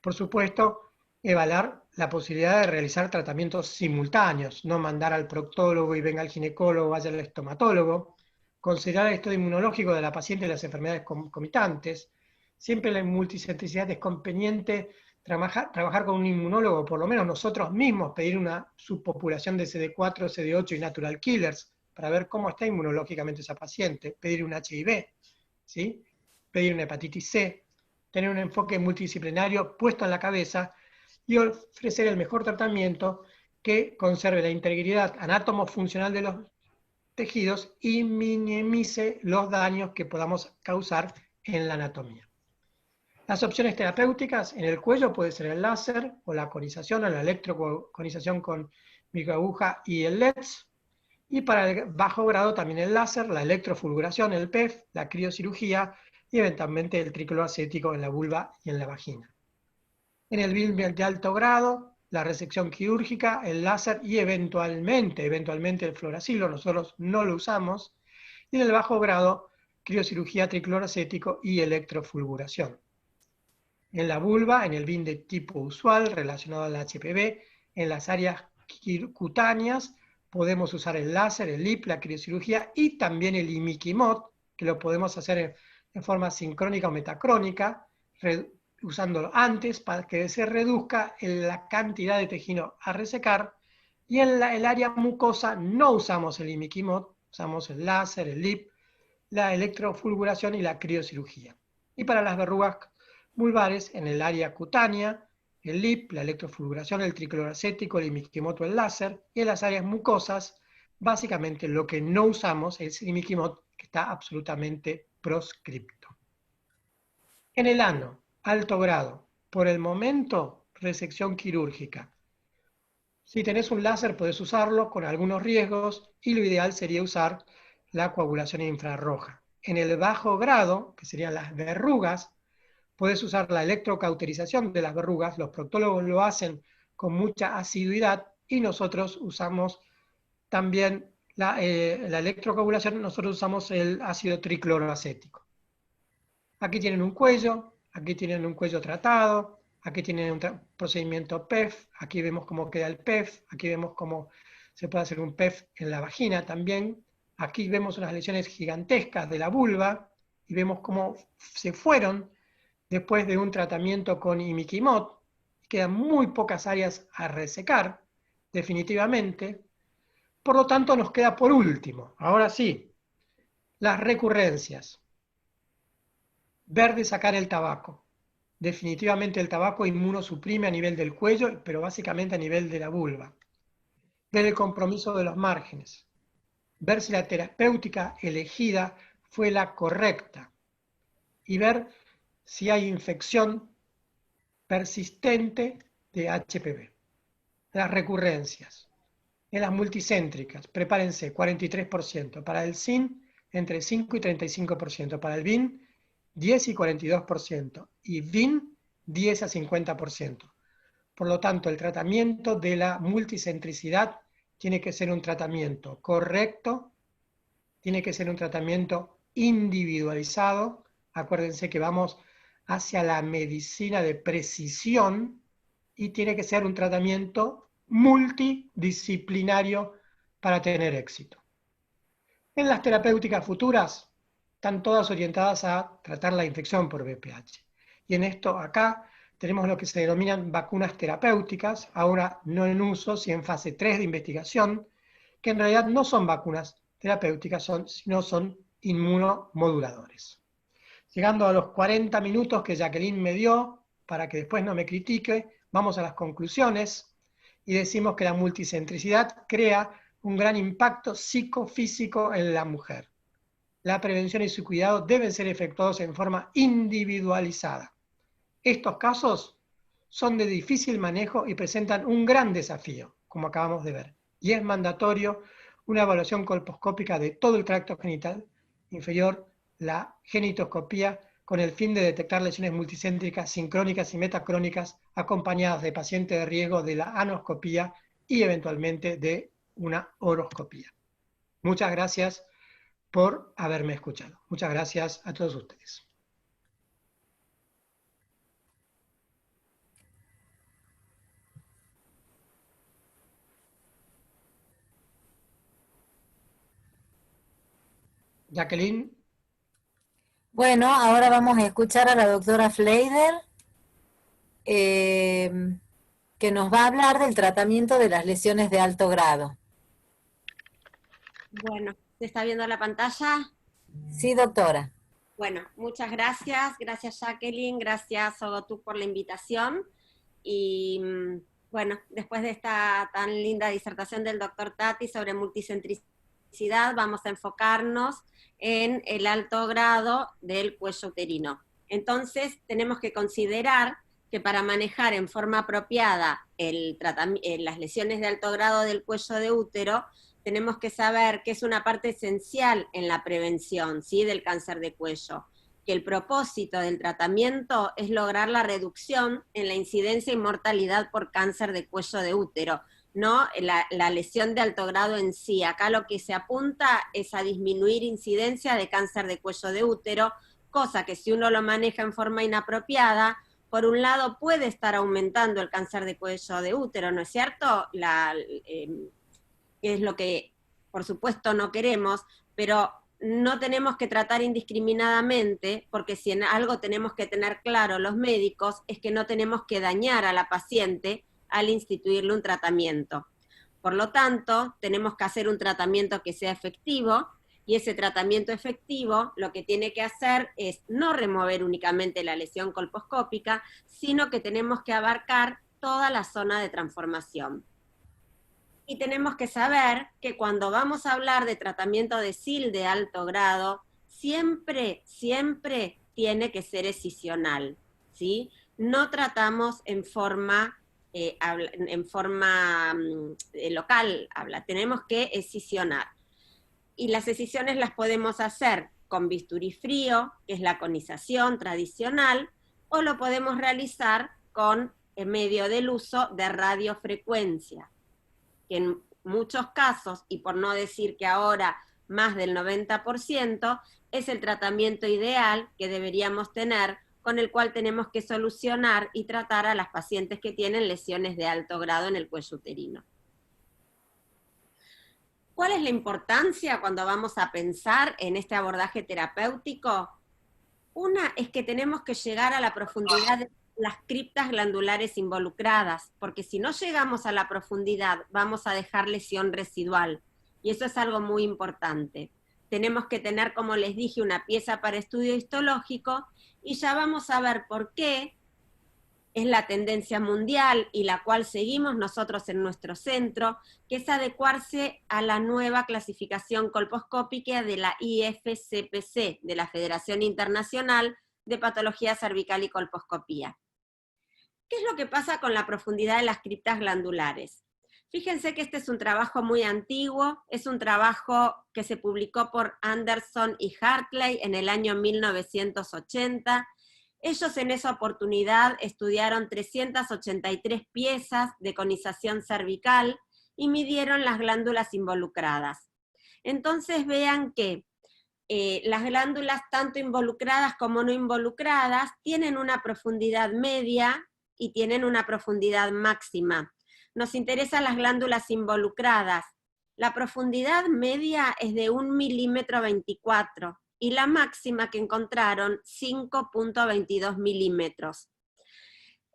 Por supuesto, evaluar la posibilidad de realizar tratamientos simultáneos, no mandar al proctólogo y venga al ginecólogo, vaya al estomatólogo, considerar el estado inmunológico de la paciente y las enfermedades concomitantes. Siempre la multicentricidad es conveniente trabajar con un inmunólogo, por lo menos nosotros mismos, pedir una subpopulación de CD4, CD8 y natural killers, para ver cómo está inmunológicamente esa paciente, pedir un HIV, ¿sí? Pedir una hepatitis C, tener un enfoque multidisciplinario puesto en la cabeza y ofrecer el mejor tratamiento que conserve la integridad anátomo-funcional de los tejidos y minimice los daños que podamos causar en la anatomía. Las opciones terapéuticas en el cuello puede ser el láser o la conización o la electroconización con microaguja y el LEDS. Y para el bajo grado también el láser, la electrofulguración, el PEF, la criocirugía y eventualmente el tricloroacético en la vulva y en la vagina. En el BIM de alto grado, la resección quirúrgica, el láser y eventualmente el fluoracilo, nosotros no lo usamos. Y en el bajo grado, criocirugía, tricloroacético y electrofulguración. En la vulva, en el BIM de tipo usual relacionado al HPV, en las áreas cutáneas, podemos usar el láser, el LIP, la criocirugía y también el imiquimod, que lo podemos hacer en forma sincrónica o metacrónica, usándolo antes para que se reduzca la cantidad de tejido a resecar. Y en el área mucosa no usamos el imiquimod, usamos el láser, el LIP, la electrofulguración y la criocirugía. Y para las verrugas vulvares, en el área cutánea, el LIP, la electrofulguración, el tricloroacético, el imiquimod o el láser, y en las áreas mucosas, básicamente lo que no usamos es el imiquimod, que está absolutamente proscripto. En el ano, alto grado, por el momento, resección quirúrgica. Si tenés un láser podés usarlo con algunos riesgos y lo ideal sería usar la coagulación infrarroja. En el bajo grado, que serían las verrugas, puedes usar la electrocauterización de las verrugas, los proctólogos lo hacen con mucha asiduidad y nosotros usamos también la electrocoagulación, nosotros usamos el ácido tricloroacético. Aquí tienen un cuello, aquí tienen un cuello tratado, aquí tienen un procedimiento PEF, aquí vemos cómo queda el PEF, aquí vemos cómo se puede hacer un PEF en la vagina también, aquí vemos unas lesiones gigantescas de la vulva y vemos cómo se fueron después de un tratamiento con imiquimod, quedan muy pocas áreas a resecar, definitivamente. Por lo tanto, nos queda por último, ahora sí, las recurrencias. Ver de sacar el tabaco. Definitivamente el tabaco inmunosuprime a nivel del cuello, pero básicamente a nivel de la vulva. Ver el compromiso de los márgenes. Ver si la terapéutica elegida fue la correcta. Y ver si hay infección persistente de HPV. Las recurrencias. En las multicéntricas, prepárense, 43%. Para el SIN, entre 5 y 35%. Para el BIN, 10 y 42%. Y VIN, 10 a 50%. Por lo tanto, el tratamiento de la multicentricidad tiene que ser un tratamiento correcto, tiene que ser un tratamiento individualizado. Acuérdense que vamos hacia la medicina de precisión y tiene que ser un tratamiento multidisciplinario para tener éxito. En las terapéuticas futuras están todas orientadas a tratar la infección por VPH. Y en esto acá tenemos lo que se denominan vacunas terapéuticas, ahora no en uso, sino en fase 3 de investigación, que en realidad no son vacunas terapéuticas, sino son inmunomoduladores. Llegando a los 40 minutos que Jacqueline me dio, para que después no me critique, vamos a las conclusiones y decimos que la multicentricidad crea un gran impacto psicofísico en la mujer. La prevención y su cuidado deben ser efectuados en forma individualizada. Estos casos son de difícil manejo y presentan un gran desafío, como acabamos de ver, y es mandatorio una evaluación colposcópica de todo el tracto genital inferior, la genitoscopía, con el fin de detectar lesiones multicéntricas, sincrónicas y metacrónicas, acompañadas de pacientes de riesgo de la anoscopía y eventualmente de una horoscopía. Muchas gracias por haberme escuchado. Muchas gracias a todos ustedes. Jacqueline.
Bueno, ahora vamos a escuchar a la doctora Fleider, que nos va a hablar del tratamiento de las lesiones de alto grado.
Bueno, ¿se está viendo la pantalla?
Sí, doctora.
Bueno, muchas gracias. Gracias, Jacqueline. Gracias, Ogotuk, por la invitación. Y bueno, después de esta tan linda disertación del doctor Tati sobre multicentricidad, vamos a enfocarnos en el alto grado del cuello uterino. Entonces, tenemos que considerar que para manejar en forma apropiada las lesiones de alto grado del cuello de útero, tenemos que saber que es una parte esencial en la prevención, ¿sí?, del cáncer de cuello, que el propósito del tratamiento es lograr la reducción en la incidencia y mortalidad por cáncer de cuello de útero, no la lesión de alto grado en sí. Acá lo que se apunta es a disminuir incidencia de cáncer de cuello de útero, cosa que si uno lo maneja en forma inapropiada, por un lado puede estar aumentando el cáncer de cuello de útero, ¿no es cierto?, que es lo que por supuesto no queremos, pero no tenemos que tratar indiscriminadamente, porque si en algo tenemos que tener claro los médicos, es que no tenemos que dañar a la paciente al instituirle un tratamiento. Por lo tanto, tenemos que hacer un tratamiento que sea efectivo, y ese tratamiento efectivo lo que tiene que hacer es no remover únicamente la lesión colposcópica, sino que tenemos que abarcar toda la zona de transformación. Y tenemos que saber que cuando vamos a hablar de tratamiento de SIL de alto grado, siempre tiene que ser escisional, ¿sí? No tratamos en forma local, tenemos que escisionar. Y las escisiones las podemos hacer con bisturí frío, que es la conización tradicional, o lo podemos realizar con en medio del uso de radiofrecuencia, que en muchos casos, y por no decir que ahora más del 90%, es el tratamiento ideal que deberíamos tener, con el cual tenemos que solucionar y tratar a las pacientes que tienen lesiones de alto grado en el cuello uterino. ¿Cuál es la importancia cuando vamos a pensar en este abordaje terapéutico? Una es que tenemos que llegar a la profundidad de las criptas glandulares involucradas, porque si no llegamos a la profundidad vamos a dejar lesión residual, y eso es algo muy importante. Tenemos que tener, como les dije, una pieza para estudio histológico, y ya vamos a ver por qué es la tendencia mundial y la cual seguimos nosotros en nuestro centro, que es adecuarse a la nueva clasificación colposcópica de la IFCPC, de la Federación Internacional de Patología Cervical y Colposcopía. ¿Qué es lo que pasa con la profundidad de las criptas glandulares? Fíjense que este es un trabajo muy antiguo, es un trabajo que se publicó por Anderson y Hartley en el año 1980, Ellos en esa oportunidad estudiaron 383 piezas de conización cervical y midieron las glándulas involucradas. Entonces vean que las glándulas tanto involucradas como no involucradas tienen una profundidad media y tienen una profundidad máxima. Nos interesan las glándulas involucradas. La profundidad media es de 1,24 milímetros y la máxima que encontraron 5,22 milímetros.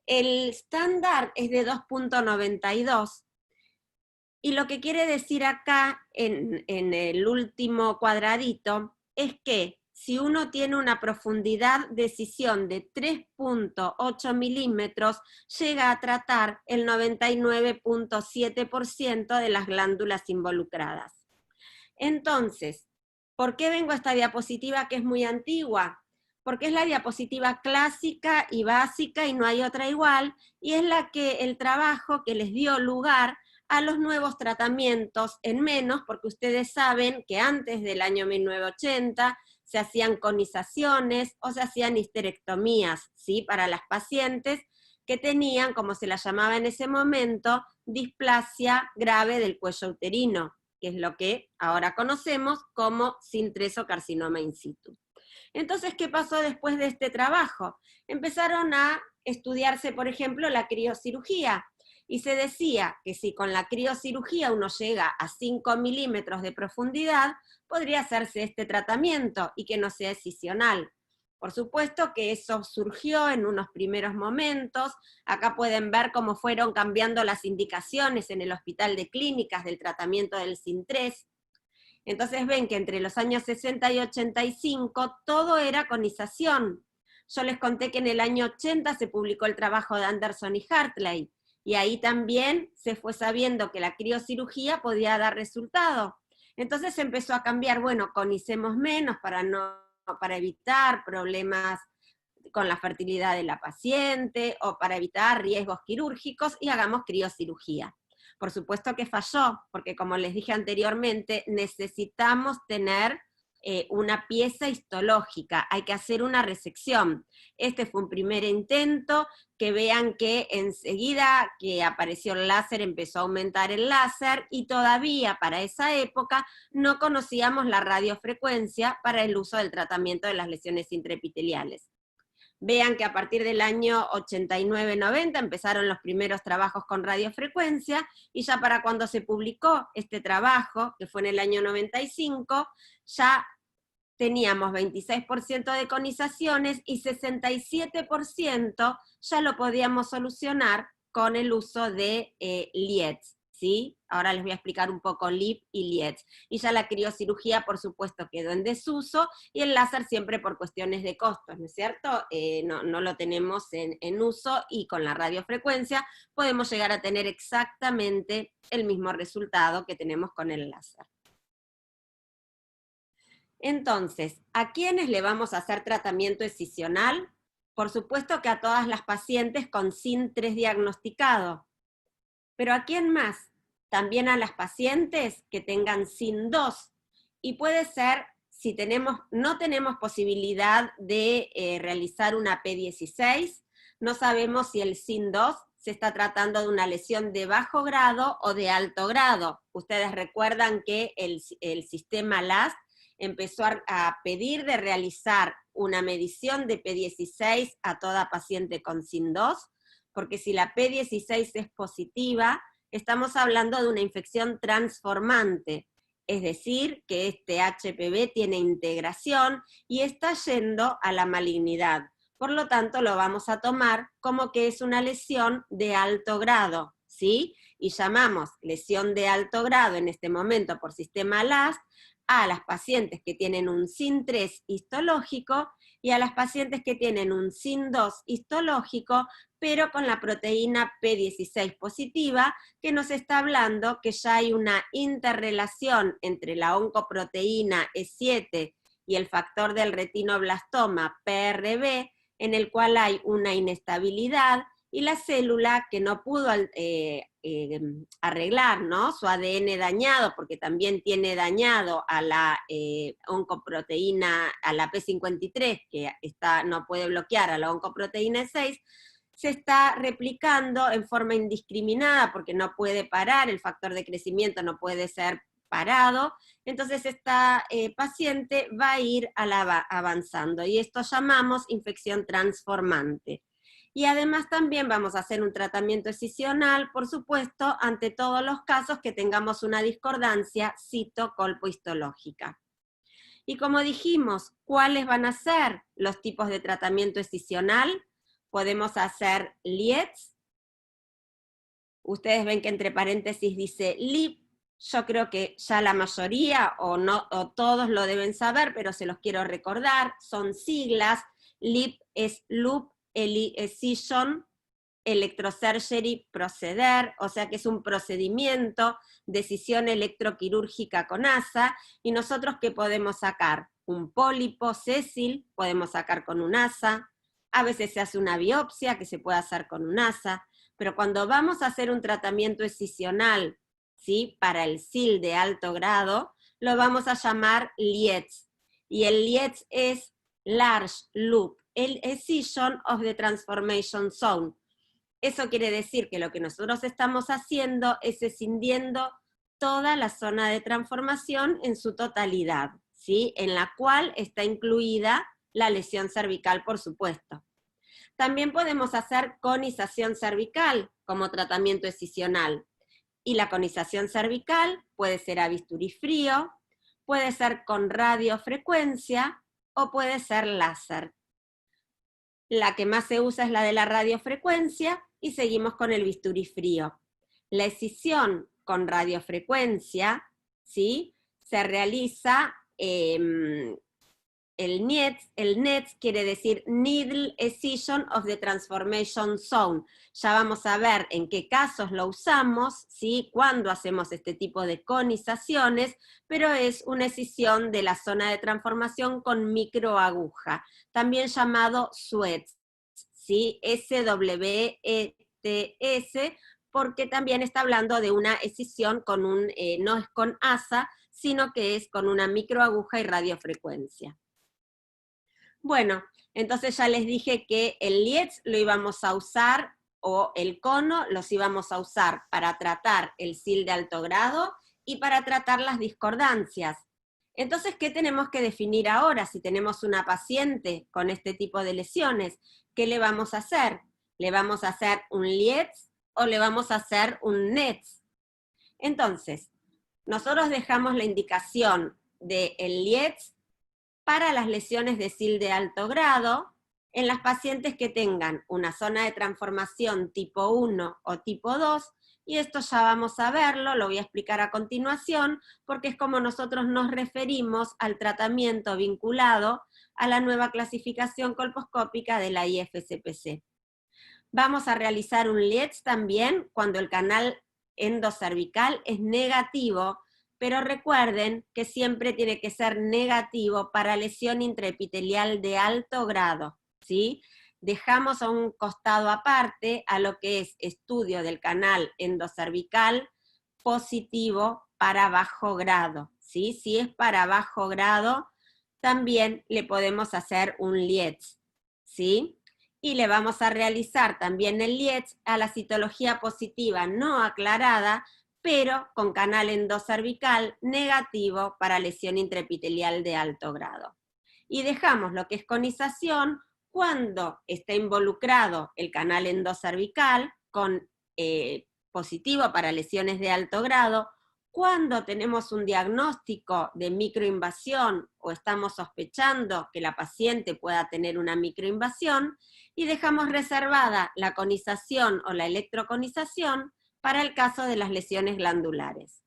El estándar es de 2,92. Y lo que quiere decir acá, en el último cuadradito, es que si uno tiene una profundidad de escisión de 3.8 milímetros, llega a tratar el 99.7% de las glándulas involucradas. Entonces, ¿por qué vengo a esta diapositiva que es muy antigua? Porque es la diapositiva clásica y básica y no hay otra igual, y es el trabajo que les dio lugar a los nuevos tratamientos en menos, porque ustedes saben que antes del año 1980 se hacían conizaciones o se hacían histerectomías, ¿sí?, para las pacientes que tenían, como se la llamaba en ese momento, displasia grave del cuello uterino, que es lo que ahora conocemos como sintresocarcinoma in situ. Entonces, ¿qué pasó después de este trabajo? Empezaron a estudiarse, por ejemplo, la criocirugía, y se decía que si con la criocirugía uno llega a 5 milímetros de profundidad, podría hacerse este tratamiento y que no sea escisional. Por supuesto que eso surgió en unos primeros momentos. Acá pueden ver cómo fueron cambiando las indicaciones en el Hospital de Clínicas del tratamiento del SIN-3. Entonces ven que entre los años 60 y 85 todo era conización. Yo les conté que en el año 80 se publicó el trabajo de Anderson y Hartley, y ahí también se fue sabiendo que la criocirugía podía dar resultado. Entonces se empezó a cambiar, bueno, conicemos menos para evitar problemas con la fertilidad de la paciente, o para evitar riesgos quirúrgicos, y hagamos criocirugía. Por supuesto que falló, porque como les dije anteriormente, necesitamos tener una pieza histológica, hay que hacer una resección. Este fue un primer intento, que vean que enseguida que apareció el láser empezó a aumentar el láser, y todavía para esa época no conocíamos la radiofrecuencia para el uso del tratamiento de las lesiones intraepiteliales. Vean que a partir del año 89-90 empezaron los primeros trabajos con radiofrecuencia, y ya para cuando se publicó este trabajo, que fue en el año 95, ya teníamos 26% de conizaciones y 67% ya lo podíamos solucionar con el uso de LIETS, ¿sí? Ahora les voy a explicar un poco LIP y LIETS. Y ya la criocirugía, por supuesto, quedó en desuso, y el láser siempre por cuestiones de costos, ¿no es cierto? No lo tenemos en uso, y con la radiofrecuencia podemos llegar a tener exactamente el mismo resultado que tenemos con el láser. Entonces, ¿a quiénes le vamos a hacer tratamiento escisional? Por supuesto que a todas las pacientes con SIN-3 diagnosticado. ¿Pero a quién más? También a las pacientes que tengan SIN-2. Y puede ser, si no tenemos posibilidad de realizar una P16, no sabemos si el SIN-2 se está tratando de una lesión de bajo grado o de alto grado. Ustedes recuerdan que el sistema LAST empezó a pedir de realizar una medición de P16 a toda paciente con SIN-2, porque si la P16 es positiva, estamos hablando de una infección transformante, es decir, que este HPV tiene integración y está yendo a la malignidad. Por lo tanto, lo vamos a tomar como que es una lesión de alto grado, ¿sí? Y llamamos lesión de alto grado en este momento por sistema LAST a las pacientes que tienen un SIN-3 histológico y a las pacientes que tienen un SIN-2 histológico, pero con la proteína P16 positiva, que nos está hablando que ya hay una interrelación entre la oncoproteína E7 y el factor del retinoblastoma PRB, en el cual hay una inestabilidad, y la célula que no pudo arreglar, ¿no?, su ADN dañado, porque también tiene dañado a la oncoproteína, a la P53, que no puede bloquear a la oncoproteína 6, se está replicando en forma indiscriminada, porque no puede parar, el factor de crecimiento no puede ser parado, entonces esta paciente va a ir avanzando, y esto llamamos infección transformante. Y además también vamos a hacer un tratamiento escisional, por supuesto, ante todos los casos que tengamos una discordancia citocolpohistológica. Y como dijimos, ¿cuáles van a ser los tipos de tratamiento escisional? Podemos hacer LIETS. Ustedes ven que entre paréntesis dice LIP, yo creo que ya la mayoría o todos lo deben saber, pero se los quiero recordar, son siglas. LEEP es Loop Excision Electrosurgery Proceder, o sea que es un procedimiento de escisión electroquirúrgica con asa, y nosotros ¿qué podemos sacar? Un pólipo sésil, podemos sacar con un asa, a veces se hace una biopsia que se puede hacer con un asa, pero cuando vamos a hacer un tratamiento excisional, ¿sí?, para el SIL de alto grado, lo vamos a llamar LIETS, y el LIETS es Large Loop Excision of the Transformation Zone. Eso quiere decir que lo que nosotros estamos haciendo es escindiendo toda la zona de transformación en su totalidad, ¿sí?, en la cual está incluida la lesión cervical, por supuesto. También podemos hacer conización cervical como tratamiento excisional. Y la conización cervical puede ser a bisturí frío, puede ser con radiofrecuencia o puede ser láser. La que más se usa es la de la radiofrecuencia y seguimos con el bisturí frío. La excisión con radiofrecuencia, ¿sí?, se realiza, el NETS quiere decir Needle Excision of the Transformation Zone. Ya vamos a ver en qué casos lo usamos, ¿sí?, cuando hacemos este tipo de conizaciones, pero es una excisión de la zona de transformación con microaguja, también llamado SWETS, ¿sí?, SWETS, porque también está hablando de una excisión con no es con asa, sino que es con una microaguja y radiofrecuencia. Bueno, entonces ya les dije que el LIETS lo íbamos a usar, o el cono los íbamos a usar para tratar el SIL de alto grado y para tratar las discordancias. Entonces, ¿qué tenemos que definir ahora? Si tenemos una paciente con este tipo de lesiones, ¿qué le vamos a hacer? ¿Le vamos a hacer un LIETS o le vamos a hacer un NETS? Entonces, nosotros dejamos la indicación del LIETS para las lesiones de SIL de alto grado, en las pacientes que tengan una zona de transformación tipo 1 o tipo 2, y esto ya vamos a verlo, lo voy a explicar a continuación, porque es como nosotros nos referimos al tratamiento vinculado a la nueva clasificación colposcópica de la IFCPC. Vamos a realizar un LIETS también cuando el canal endocervical es negativo, pero recuerden que siempre tiene que ser negativo para lesión intraepitelial de alto grado, ¿sí? Dejamos a un costado aparte a lo que es estudio del canal endocervical positivo para bajo grado, ¿sí? Si es para bajo grado, también le podemos hacer un LIETS, ¿sí? Y le vamos a realizar también el LIETS a la citología positiva no aclarada, pero con canal endocervical negativo para lesión intraepitelial de alto grado. Y dejamos lo que es conización cuando está involucrado el canal endocervical con positivo para lesiones de alto grado, cuando tenemos un diagnóstico de microinvasión o estamos sospechando que la paciente pueda tener una microinvasión, y dejamos reservada la conización o la electroconización para el caso de las lesiones glandulares.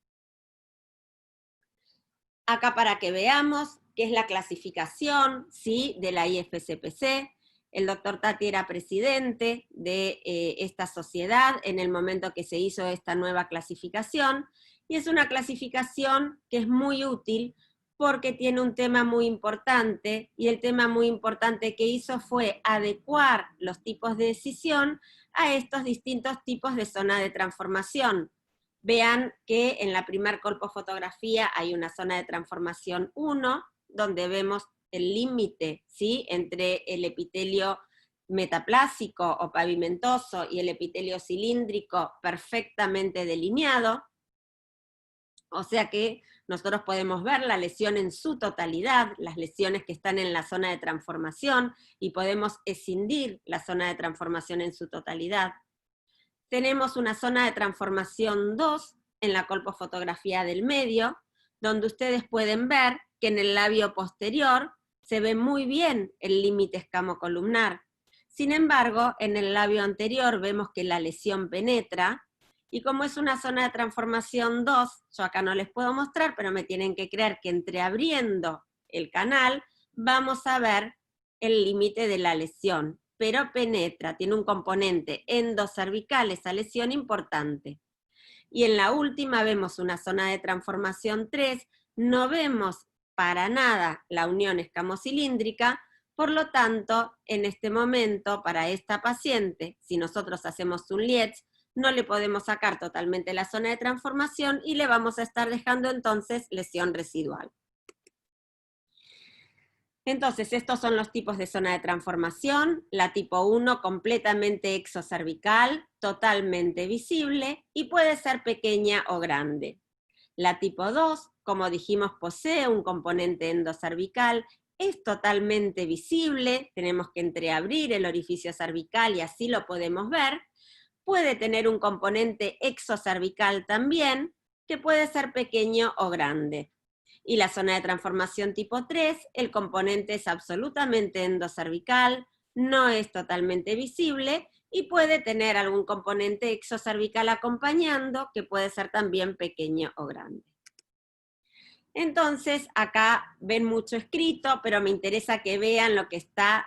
Acá para que veamos qué es la clasificación, ¿sí?, de la IFCPC. El doctor Tati era presidente de esta sociedad en el momento que se hizo esta nueva clasificación, y es una clasificación que es muy útil porque tiene un tema muy importante, y el tema muy importante que hizo fue adecuar los tipos de decisión a estos distintos tipos de zona de transformación. Vean que en la primer colpofotografía hay una zona de transformación 1, donde vemos el límite, ¿sí?, entre el epitelio metaplásico o pavimentoso y el epitelio cilíndrico perfectamente delineado. O sea que nosotros podemos ver la lesión en su totalidad, las lesiones que están en la zona de transformación, y podemos escindir la zona de transformación en su totalidad. Tenemos una zona de transformación 2 en la colpofotografía del medio, donde ustedes pueden ver que en el labio posterior se ve muy bien el límite escamocolumnar. Sin embargo, en el labio anterior vemos que la lesión penetra, Y como es una zona de transformación 2, yo acá no les puedo mostrar, pero me tienen que creer que entreabriendo el canal, vamos a ver el límite de la lesión, pero penetra, tiene un componente endocervical, esa lesión importante. Y en la última vemos una zona de transformación 3, no vemos para nada la unión escamocilíndrica, por lo tanto, en este momento, para esta paciente, si nosotros hacemos un Lietz, no le podemos sacar totalmente la zona de transformación y le vamos a estar dejando entonces lesión residual. Entonces, estos son los tipos de zona de transformación. La tipo 1, completamente exocervical, totalmente visible, y puede ser pequeña o grande. La tipo 2, como dijimos, posee un componente endocervical, es totalmente visible, tenemos que entreabrir el orificio cervical y así lo podemos ver. Puede tener un componente exocervical también, que puede ser pequeño o grande. Y la zona de transformación tipo 3, el componente es absolutamente endocervical, no es totalmente visible, y puede tener algún componente exocervical acompañando, que puede ser también pequeño o grande. Entonces, acá ven mucho escrito, pero me interesa que vean lo que está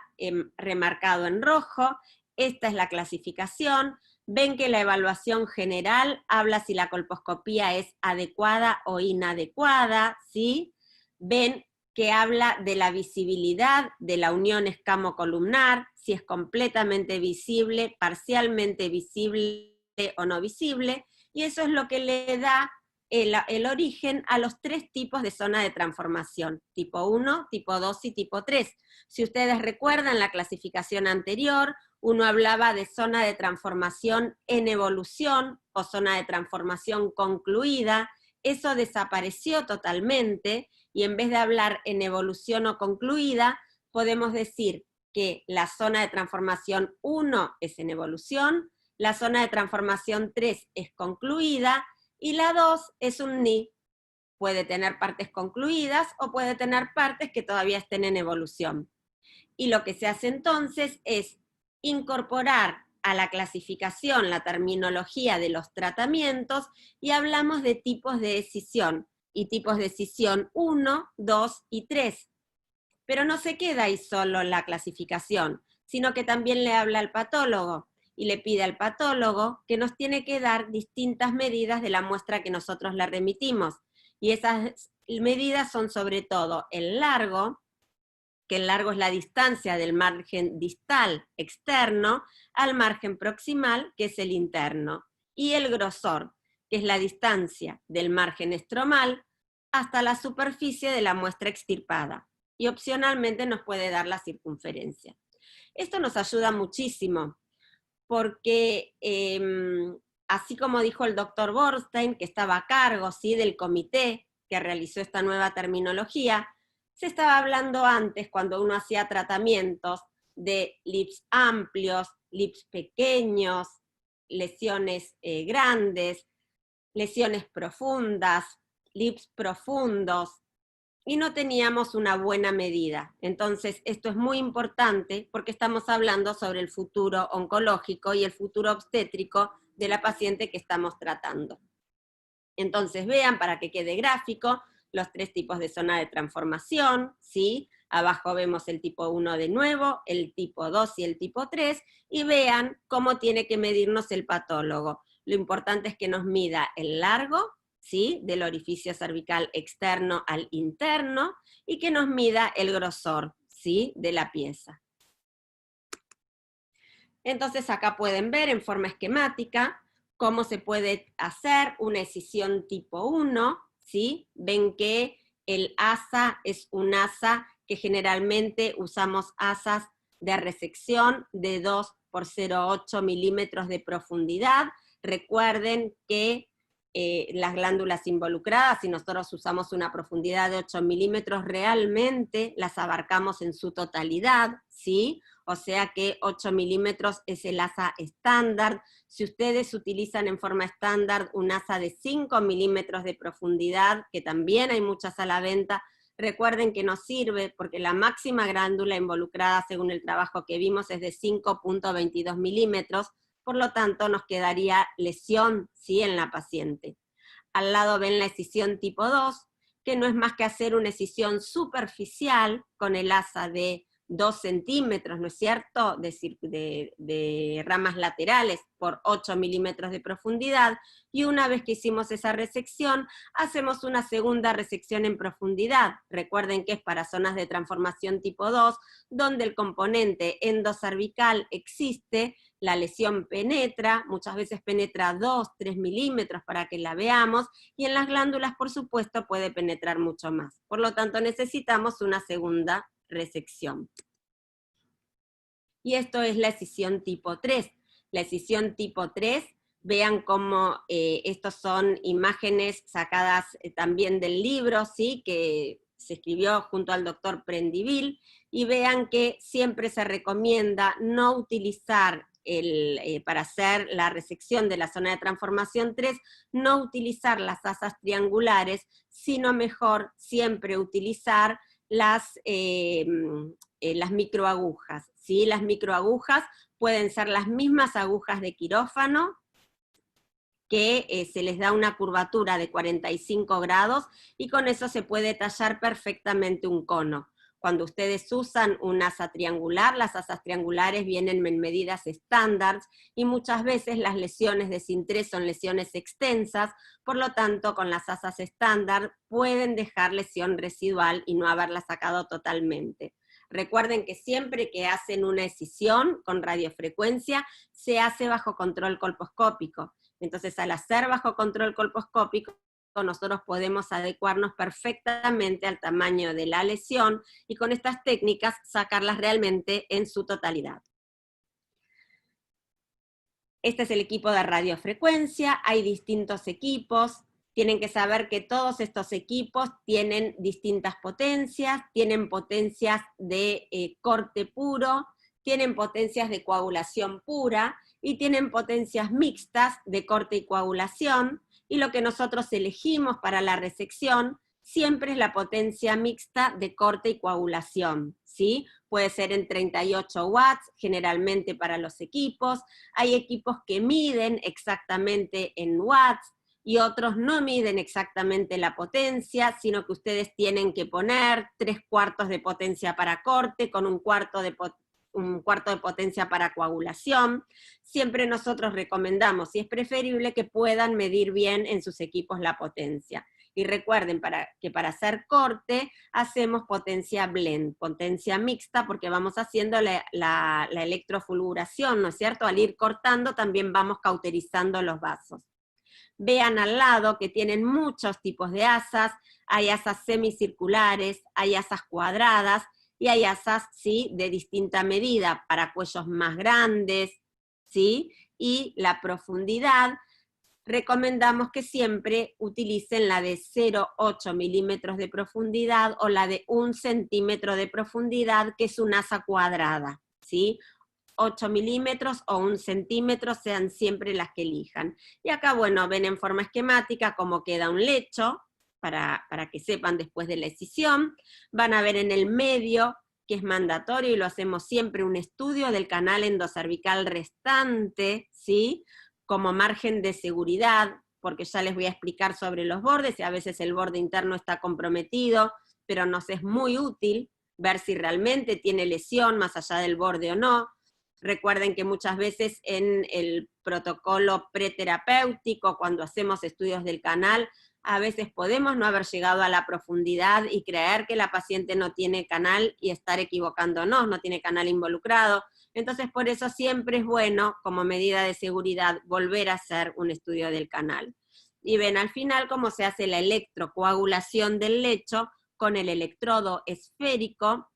remarcado en rojo. Esta es la clasificación. Ven que la evaluación general habla si la colposcopía es adecuada o inadecuada, ¿sí? Ven que habla de la visibilidad de la unión escamocolumnar, si es completamente visible, parcialmente visible o no visible, y eso es lo que le da el origen a los 3 tipos de zona de transformación, tipo 1, tipo 2 y tipo 3. Si ustedes recuerdan la clasificación anterior, uno hablaba de zona de transformación en evolución o zona de transformación concluida, eso desapareció totalmente, y en vez de hablar en evolución o concluida, podemos decir que la zona de transformación 1 es en evolución, la zona de transformación 3 es concluida, y la 2 es un NI, puede tener partes concluidas o puede tener partes que todavía estén en evolución. Y lo que se hace entonces es incorporar a la clasificación la terminología de los tratamientos y hablamos de tipos de decisión, y tipos de decisión 1, 2 y 3. Pero no se queda ahí solo la clasificación, sino que también le habla al patólogo, y le pide al patólogo que nos tiene que dar distintas medidas de la muestra que nosotros le remitimos. Y esas medidas son sobre todo el largo, que el largo es la distancia del margen distal externo al margen proximal, que es el interno, y el grosor, que es la distancia del margen estromal hasta la superficie de la muestra extirpada, y opcionalmente nos puede dar la circunferencia. Esto nos ayuda muchísimo, porque así como dijo el doctor Borstein, que estaba a cargo, ¿sí?, del comité que realizó esta nueva terminología, se estaba hablando antes, cuando uno hacía tratamientos de lips amplios, lips pequeños, lesiones grandes, lesiones profundas, lips profundos, y no teníamos una buena medida. Entonces, esto es muy importante porque estamos hablando sobre el futuro oncológico y el futuro obstétrico de la paciente que estamos tratando. Entonces, vean, para que quede gráfico, los 3 tipos de zona de transformación, ¿sí? Abajo vemos el tipo 1 de nuevo, el tipo 2 y el tipo 3, y vean cómo tiene que medirnos el patólogo. Lo importante es que nos mida el largo, ¿sí?, del orificio cervical externo al interno, y que nos mida el grosor, ¿sí?, de la pieza. Entonces acá pueden ver en forma esquemática cómo se puede hacer una escisión tipo 1, ¿sí? Ven que el asa es un asa que generalmente usamos asas de resección de 2 por 0,8 milímetros de profundidad. Recuerden que las glándulas involucradas, si nosotros usamos una profundidad de 8 milímetros, realmente las abarcamos en su totalidad, ¿sí? O sea que 8 milímetros es el asa estándar. Si ustedes utilizan en forma estándar un asa de 5 milímetros de profundidad, que también hay muchas a la venta, recuerden que no sirve porque la máxima glándula involucrada, según el trabajo que vimos, es de 5.22 milímetros, por lo tanto nos quedaría lesión, ¿sí?, en la paciente. Al lado ven la escisión tipo 2, que no es más que hacer una escisión superficial con el asa de 2 centímetros, ¿no es cierto?, de ramas laterales por 8 milímetros de profundidad, y una vez que hicimos esa resección, hacemos una segunda resección en profundidad. Recuerden que es para zonas de transformación tipo 2, donde el componente endocervical existe, la lesión penetra, muchas veces penetra 2, 3 milímetros para que la veamos, y en las glándulas, por supuesto, puede penetrar mucho más. Por lo tanto, necesitamos una segunda resección. Y esto es la escisión tipo 3. La escisión tipo 3, vean cómo estos son imágenes sacadas también del libro, ¿sí?, que se escribió junto al doctor Prendiville, y vean que siempre se recomienda no utilizar, para hacer la resección de la zona de transformación 3, no utilizar las asas triangulares, sino mejor siempre utilizar las microagujas, ¿sí? Las microagujas pueden ser las mismas agujas de quirófano, que se les da una curvatura de 45 grados, y con eso se puede tallar perfectamente un cono. Cuando ustedes usan una asa triangular, las asas triangulares vienen en medidas estándar, y muchas veces las lesiones de SIN3 son lesiones extensas, por lo tanto con las asas estándar pueden dejar lesión residual y no haberla sacado totalmente. Recuerden que siempre que hacen una escisión con radiofrecuencia, se hace bajo control colposcópico. Entonces, al hacer bajo control colposcópico, nosotros podemos adecuarnos perfectamente al tamaño de la lesión, y con estas técnicas sacarlas realmente en su totalidad. Este es el equipo de radiofrecuencia, hay distintos equipos. Tienen que saber que todos estos equipos tienen distintas potencias, tienen potencias de corte puro, tienen potencias de coagulación pura, y tienen potencias mixtas de corte y coagulación, y lo que nosotros elegimos para la resección siempre es la potencia mixta de corte y coagulación, ¿sí? Puede ser en 38 watts, generalmente para los equipos. Hay equipos que miden exactamente en watts, y otros no miden exactamente la potencia, sino que ustedes tienen que poner 3/4 de potencia para corte, con un cuarto de potencia para coagulación. Siempre nosotros recomendamos, y es preferible, que puedan medir bien en sus equipos la potencia. Y recuerden que para hacer corte hacemos potencia blend, potencia mixta, porque vamos haciendo la electrofulguración, ¿no es cierto? Al ir cortando también vamos cauterizando los vasos. Vean al lado que tienen muchos tipos de asas, hay asas semicirculares, hay asas cuadradas, y hay asas, ¿sí?, de distinta medida, para cuellos más grandes, ¿sí? Y la profundidad, recomendamos que siempre utilicen la de 0,8 milímetros de profundidad, o la de 1 centímetro de profundidad, que es una asa cuadrada, ¿sí? 8 milímetros o 1 centímetro, sean siempre las que elijan. Y acá, bueno, ven en forma esquemática cómo queda un lecho, para que sepan después de la escisión. Van a ver en el medio, que es mandatorio, y lo hacemos siempre, un estudio del canal endocervical restante, ¿sí?, como margen de seguridad, porque ya les voy a explicar sobre los bordes, y a veces el borde interno está comprometido, pero nos es muy útil ver si realmente tiene lesión más allá del borde o no. Recuerden que muchas veces en el protocolo preterapéutico, cuando hacemos estudios del canal, a veces podemos no haber llegado a la profundidad y creer que la paciente no tiene canal y estar equivocándonos, no tiene canal involucrado. Entonces, por eso siempre es bueno, como medida de seguridad, volver a hacer un estudio del canal. Y ven al final cómo se hace la electrocoagulación del lecho con el electrodo esférico.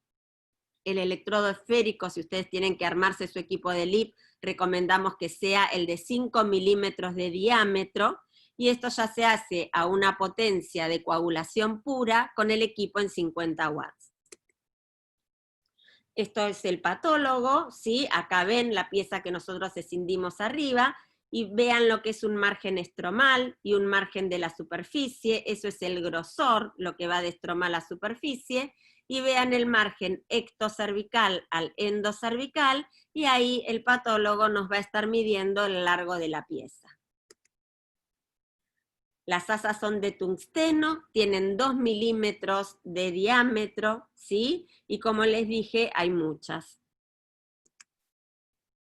El electrodo esférico, si ustedes tienen que armarse su equipo de LIP, recomendamos que sea el de 5 milímetros de diámetro, y esto ya se hace a una potencia de coagulación pura con el equipo en 50 watts. Esto es el patólogo, ¿sí? Acá ven la pieza que nosotros escindimos arriba, y vean lo que es un margen estromal y un margen de la superficie, eso es el grosor, lo que va de estromal a superficie, y vean el margen ectocervical al endocervical, y ahí el patólogo nos va a estar midiendo el largo de la pieza. Las asas son de tungsteno, tienen 2 milímetros de diámetro, ¿sí? Y como les dije, hay muchas.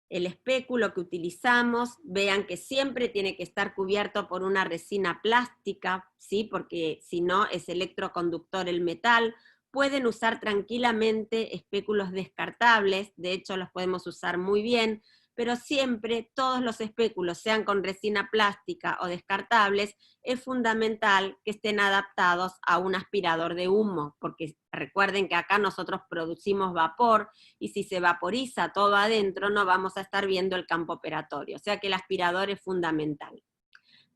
El espéculo que utilizamos, vean que siempre tiene que estar cubierto por una resina plástica, ¿sí? Porque si no es electroconductor el metal. Pueden usar tranquilamente espéculos descartables, de hecho los podemos usar muy bien, pero siempre todos los espéculos, sean con resina plástica o descartables, es fundamental que estén adaptados a un aspirador de humo, porque recuerden que acá nosotros producimos vapor, y si se vaporiza todo adentro no vamos a estar viendo el campo operatorio, o sea que el aspirador es fundamental.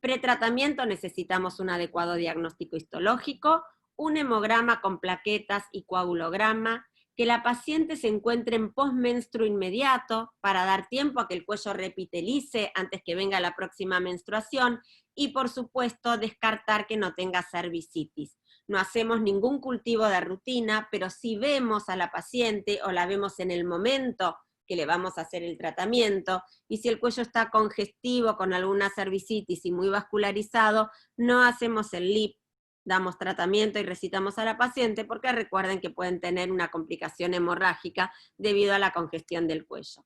Pretratamiento necesitamos un adecuado diagnóstico histológico, un hemograma con plaquetas y coagulograma, que la paciente se encuentre en postmenstruo inmediato para dar tiempo a que el cuello repitelice antes que venga la próxima menstruación, y por supuesto descartar que no tenga cervicitis. No hacemos ningún cultivo de rutina, pero si vemos a la paciente o la vemos en el momento que le vamos a hacer el tratamiento, y si el cuello está congestivo con alguna cervicitis y muy vascularizado, no hacemos el LIP, damos tratamiento y recitamos a la paciente, porque recuerden que pueden tener una complicación hemorrágica debido a la congestión del cuello.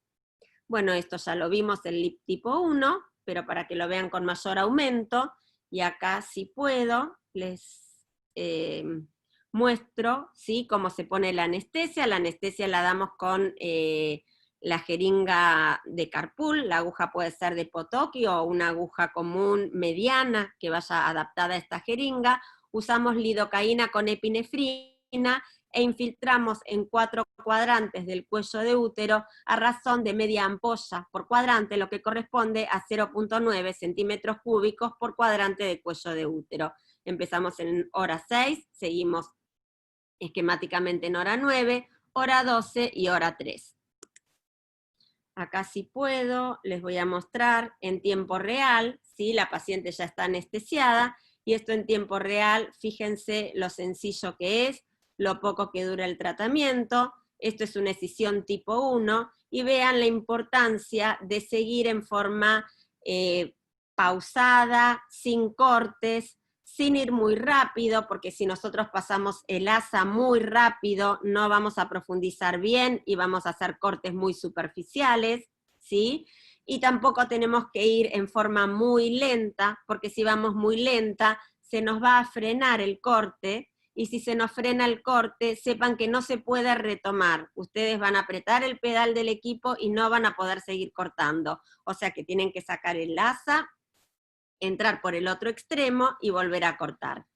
Bueno, esto ya lo vimos, el LIP tipo 1, pero para que lo vean con mayor aumento, y acá si puedo, les muestro, ¿sí?, cómo se pone la anestesia la damos con la jeringa de Carpool, la aguja puede ser de Potocki o una aguja común mediana que vaya adaptada a esta jeringa. Usamos lidocaína con epinefrina e infiltramos en 4 cuadrantes del cuello de útero a razón de media ampolla por cuadrante, lo que corresponde a 0.9 centímetros cúbicos por cuadrante de cuello de útero. Empezamos en hora 6, seguimos esquemáticamente en hora 9, hora 12 y hora 3. Acá si puedo, les voy a mostrar en tiempo real, ¿sí? La paciente ya está anestesiada, y esto en tiempo real, fíjense lo sencillo que es, lo poco que dura el tratamiento. Esto es una escisión tipo 1, y vean la importancia de seguir en forma pausada, sin cortes, sin ir muy rápido, porque si nosotros pasamos el asa muy rápido, no vamos a profundizar bien y vamos a hacer cortes muy superficiales, ¿sí? Y tampoco tenemos que ir en forma muy lenta, porque si vamos muy lenta, se nos va a frenar el corte, y si se nos frena el corte, sepan que no se puede retomar. Ustedes van a apretar el pedal del equipo y no van a poder seguir cortando. O sea que tienen que sacar el asa, entrar por el otro extremo y volver a cortar.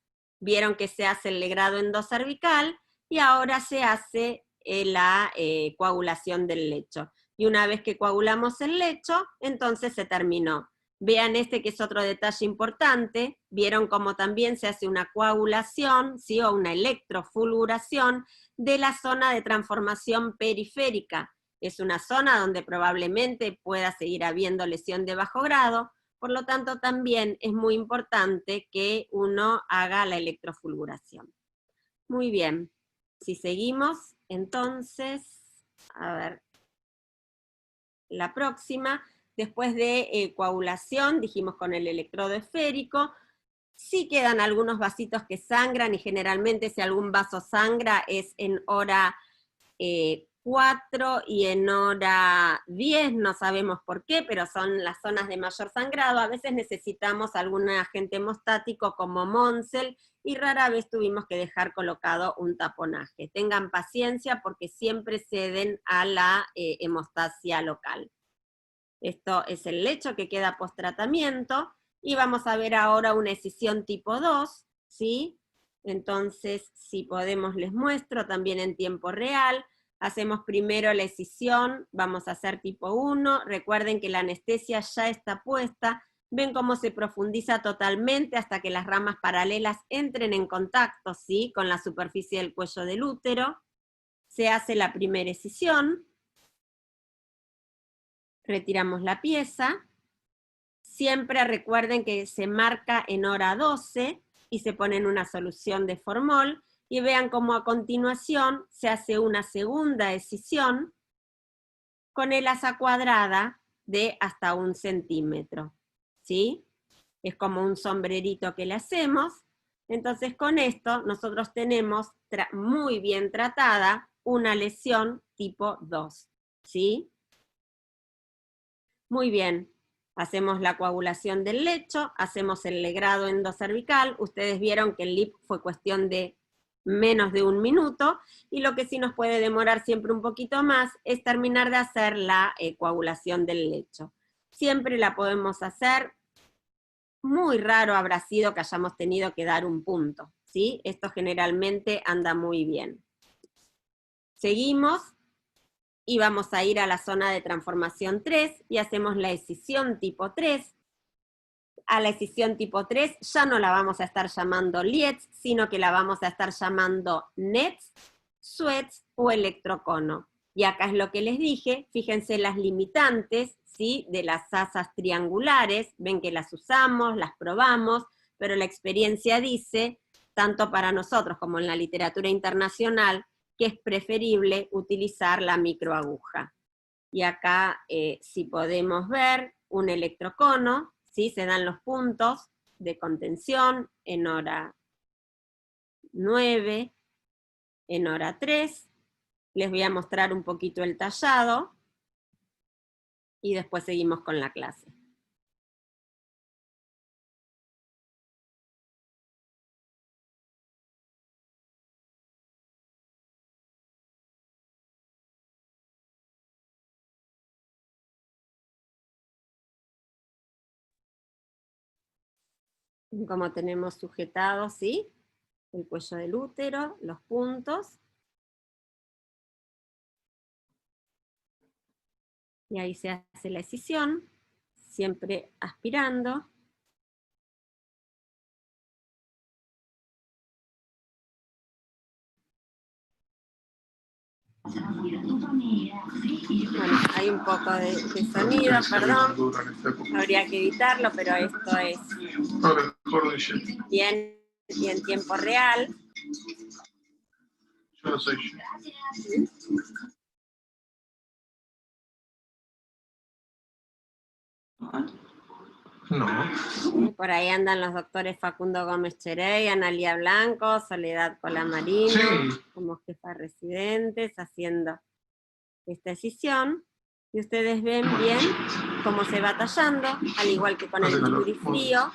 Vieron que se hace el legrado endocervical y ahora se hace la coagulación del lecho. Y una vez que coagulamos el lecho, entonces se terminó. Vean este que es otro detalle importante, vieron cómo también se hace una coagulación, ¿sí?, o una electrofulguración de la zona de transformación periférica. Es una zona donde probablemente pueda seguir habiendo lesión de bajo grado, por lo tanto también es muy importante que uno haga la electrofulguración. Muy bien, si seguimos, entonces, a ver, la próxima, después de coagulación, dijimos con el electrodo esférico, sí quedan algunos vasitos que sangran, y generalmente si algún vaso sangra es en hora 4 y en hora 10, no sabemos por qué, pero son las zonas de mayor sangrado. A veces necesitamos algún agente hemostático como Monsel, y rara vez tuvimos que dejar colocado un taponaje. Tengan paciencia porque siempre ceden a la hemostasia local. Esto es el lecho que queda post tratamiento, y vamos a ver ahora una escisión tipo 2, ¿sí? Entonces, si podemos les muestro también en tiempo real. Hacemos primero la escisión, vamos a hacer tipo 1, recuerden que la anestesia ya está puesta, ven cómo se profundiza totalmente hasta que las ramas paralelas entren en contacto, ¿sí?, con la superficie del cuello del útero. Se hace la primera escisión, retiramos la pieza, siempre recuerden que se marca en hora 12 y se pone en una solución de formol, y vean cómo a continuación se hace una segunda escisión con el asa cuadrada de hasta 1 centímetro, ¿sí? Es como un sombrerito que le hacemos. Entonces con esto nosotros tenemos muy bien tratada una lesión tipo 2, ¿sí? Muy bien, hacemos la coagulación del lecho, hacemos el legrado endocervical, ustedes vieron que el LIP fue cuestión de menos de 1 minuto, y lo que sí nos puede demorar siempre un poquito más es terminar de hacer la coagulación del lecho. Siempre la podemos hacer, muy raro habrá sido que hayamos tenido que dar un punto, ¿sí? Esto generalmente anda muy bien. Seguimos, y vamos a ir a la zona de transformación 3, y hacemos la escisión tipo 3. A la escisión tipo 3 ya no la vamos a estar llamando LIETS, sino que la vamos a estar llamando NETS, SWETS o electrocono. Y acá es lo que les dije, fíjense las limitantes, ¿sí?, de las asas triangulares, ven que las usamos, las probamos, pero la experiencia dice, tanto para nosotros como en la literatura internacional, que es preferible utilizar la microaguja. Y acá, si podemos ver, un electrocono, ¿sí?, se dan los puntos de contención en hora 9, en hora 3, les voy a mostrar un poquito el tallado, y después seguimos con la clase. Como tenemos sujetado, ¿sí?, el cuello del útero, los puntos. Y ahí se hace la escisión, siempre aspirando. Bueno, hay un poco de sonido, perdón. Habría que editarlo, pero esto es bien y en tiempo real.
No.
Por ahí andan los doctores Facundo Gómez Cherey, Analía Blanco, Soledad Colamarino,
Sí,
como jefas residentes, haciendo esta escisión. Y ustedes ven bien cómo se va tallando, al igual que con el bisturí frío.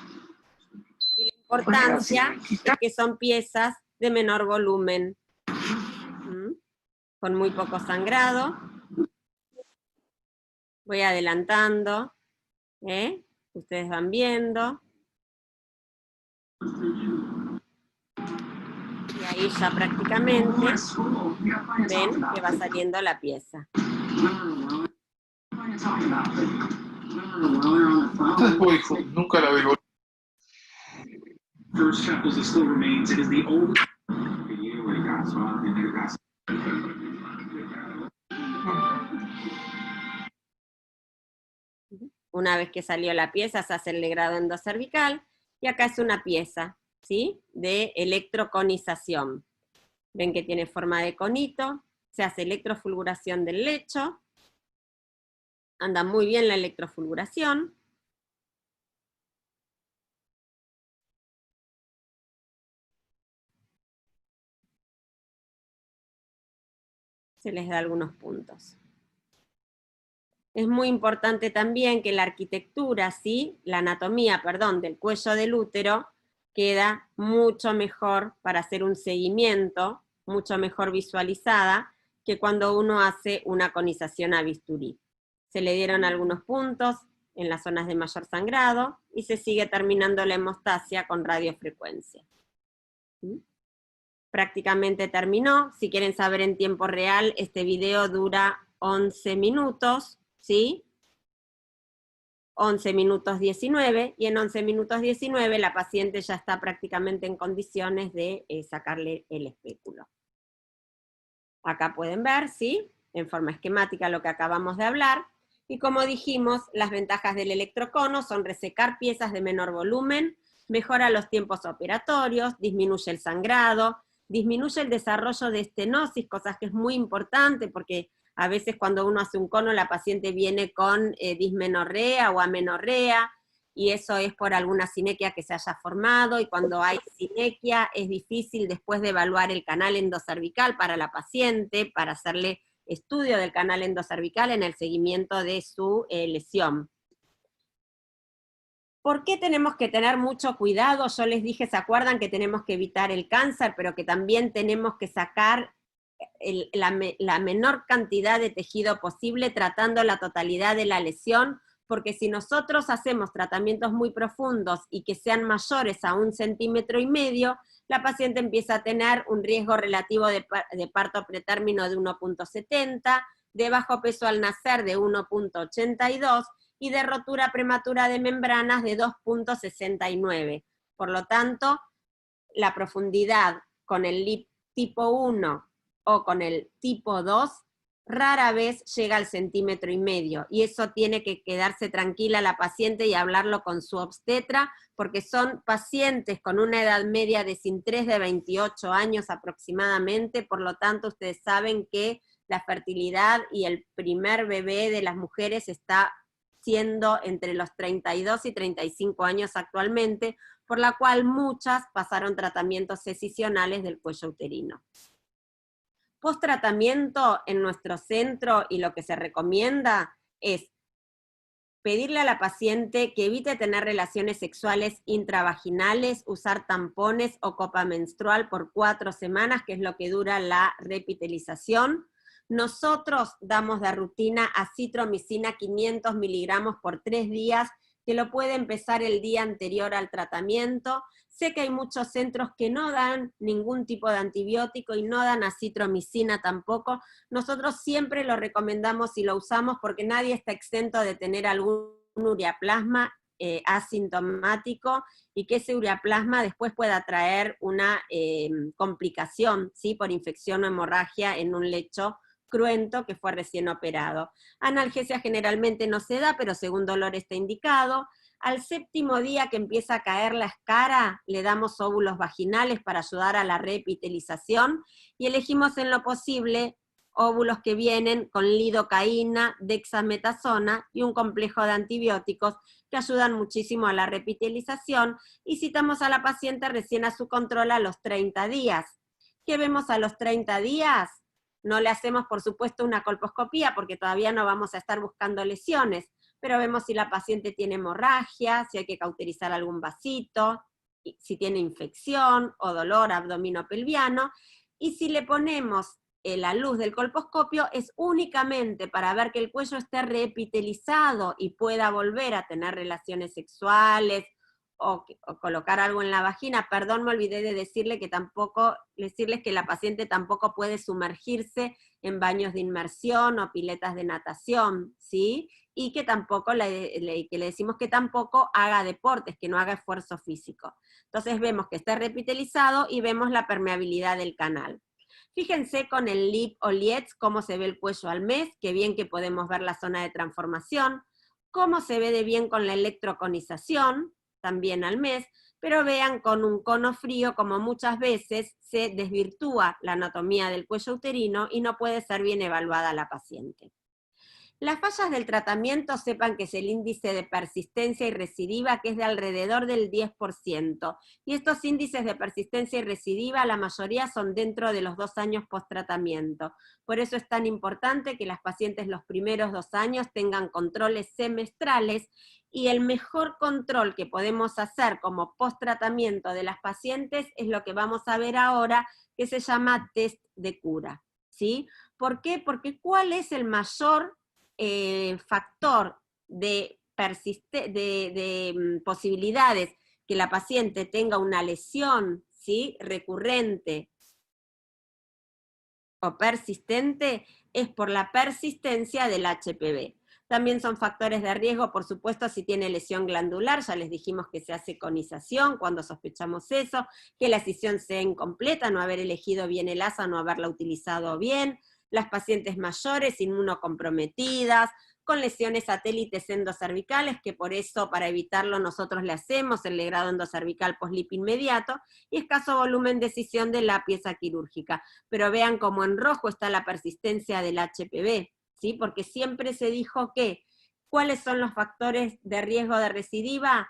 Y la importancia es que son piezas de menor volumen, con muy poco sangrado. Voy adelantando, ustedes van viendo. Y ahí ya prácticamente ven que va saliendo la pieza.
Nunca la veo.
Una vez que salió la pieza, se hace el legrado endocervical, y acá es una pieza, ¿sí?, de electroconización. Ven que tiene forma de conito, se hace electrofulguración del lecho, anda muy bien la electrofulguración. Se les da algunos puntos. Es muy importante también que la arquitectura, ¿sí?, la anatomía, perdón, del cuello del útero queda mucho mejor para hacer un seguimiento, mucho mejor visualizada, que cuando uno hace una conización a bisturí. Se le dieron algunos puntos en las zonas de mayor sangrado, y se sigue terminando la hemostasia con radiofrecuencia. ¿Sí? Prácticamente terminó. Si quieren saber en tiempo real, este video dura 11 minutos, ¿sí? 11 minutos 19, y en 11 minutos 19 la paciente ya está prácticamente en condiciones de sacarle el espéculo. Acá pueden ver, ¿sí?, en forma esquemática lo que acabamos de hablar, Y como dijimos, las ventajas del electrocono son resecar piezas de menor volumen, mejora los tiempos operatorios, disminuye el sangrado, disminuye el desarrollo de estenosis, cosas que es muy importante porque a veces cuando uno hace un cono la paciente viene con dismenorrea o amenorrea, y eso es por alguna sinequia que se haya formado, y cuando hay sinequia es difícil después de evaluar el canal endocervical para la paciente, para hacerle estudio del canal endocervical en el seguimiento de su lesión. ¿Por qué tenemos que tener mucho cuidado? Yo les dije, ¿se acuerdan que tenemos que evitar el cáncer, pero que también tenemos que sacar la menor cantidad de tejido posible tratando la totalidad de la lesión? Porque si nosotros hacemos tratamientos muy profundos y que sean mayores a 1,5 centímetros, la paciente empieza a tener un riesgo relativo de parto pretérmino de 1,70, de bajo peso al nacer de 1,82, y de rotura prematura de membranas de 2,69. Por lo tanto, la profundidad con el LIP tipo 1 o con el tipo 2 rara vez llega al 1,5 centímetros, y eso tiene que quedarse tranquila la paciente y hablarlo con su obstetra, porque son pacientes con una edad media de sin 3 de 28 años aproximadamente, por lo tanto ustedes saben que la fertilidad y el primer bebé de las mujeres está siendo entre los 32 y 35 años actualmente, por la cual muchas pasaron tratamientos excisionales del cuello uterino. Post-tratamiento en nuestro centro, y lo que se recomienda es pedirle a la paciente que evite tener relaciones sexuales intravaginales, usar tampones o copa menstrual por 4 semanas, que es lo que dura la reepitelización. Nosotros damos de rutina acitromicina 500 miligramos por 3 días, que lo puede empezar el día anterior al tratamiento. Sé que hay muchos centros que no dan ningún tipo de antibiótico y no dan acitromicina tampoco. Nosotros siempre lo recomendamos y lo usamos porque nadie está exento de tener algún ureaplasma asintomático, y que ese ureaplasma después pueda traer una complicación, ¿sí?, por infección o hemorragia en un lecho cruento que fue recién operado. Analgesia generalmente no se da, pero según dolor está indicado. Al 7º día que empieza a caer la escara, le damos óvulos vaginales para ayudar a la reepitelización, y elegimos en lo posible óvulos que vienen con lidocaína, dexametasona y un complejo de antibióticos que ayudan muchísimo a la reepitelización, y citamos a la paciente recién a su control a los 30 días. ¿Qué vemos a los 30 días? No le hacemos, por supuesto, una colposcopía, porque todavía no vamos a estar buscando lesiones, pero vemos si la paciente tiene hemorragia, si hay que cauterizar algún vasito, si tiene infección o dolor abdominopelviano, y si le ponemos la luz del colposcopio es únicamente para ver que el cuello esté reepitelizado y pueda volver a tener relaciones sexuales, o colocar algo en la vagina. Perdón, me olvidé de decirles que la paciente tampoco puede sumergirse en baños de inmersión o piletas de natación, ¿sí? Y que tampoco que le decimos que tampoco haga deportes, que no haga esfuerzo físico. Entonces vemos que está reepitelizado y vemos la permeabilidad del canal. Fíjense con el LIP o LIETS cómo se ve el cuello al mes, qué bien que podemos ver la zona de transformación, cómo se ve de bien con la electroconización, también al mes, pero vean con un cono frío como muchas veces se desvirtúa la anatomía del cuello uterino y no puede ser bien evaluada la paciente. Las fallas del tratamiento, sepan que es el índice de persistencia y recidiva, que es de alrededor del 10%, y estos índices de persistencia y recidiva, la mayoría son dentro de los 2 años post-tratamiento. Por eso es tan importante que las pacientes los primeros 2 años tengan controles semestrales, y el mejor control que podemos hacer como post-tratamiento de las pacientes es lo que vamos a ver ahora, que se llama test de cura, ¿sí? ¿Por qué? Porque ¿cuál es el mayor factor de posibilidades que la paciente tenga una lesión, ¿sí?, recurrente o persistente? Es por la persistencia del HPV. También son factores de riesgo, por supuesto, si tiene lesión glandular, ya les dijimos que se hace conización cuando sospechamos eso, que la escisión sea incompleta, no haber elegido bien el asa, no haberla utilizado bien, las pacientes mayores, inmunocomprometidas, con lesiones satélites endocervicales, que por eso, para evitarlo, nosotros le hacemos el legrado endocervical post-LIP inmediato, y escaso volumen de escisión de la pieza quirúrgica. Pero vean cómo en rojo está la persistencia del HPV, ¿sí? Porque siempre se dijo que, ¿cuáles son los factores de riesgo de recidiva?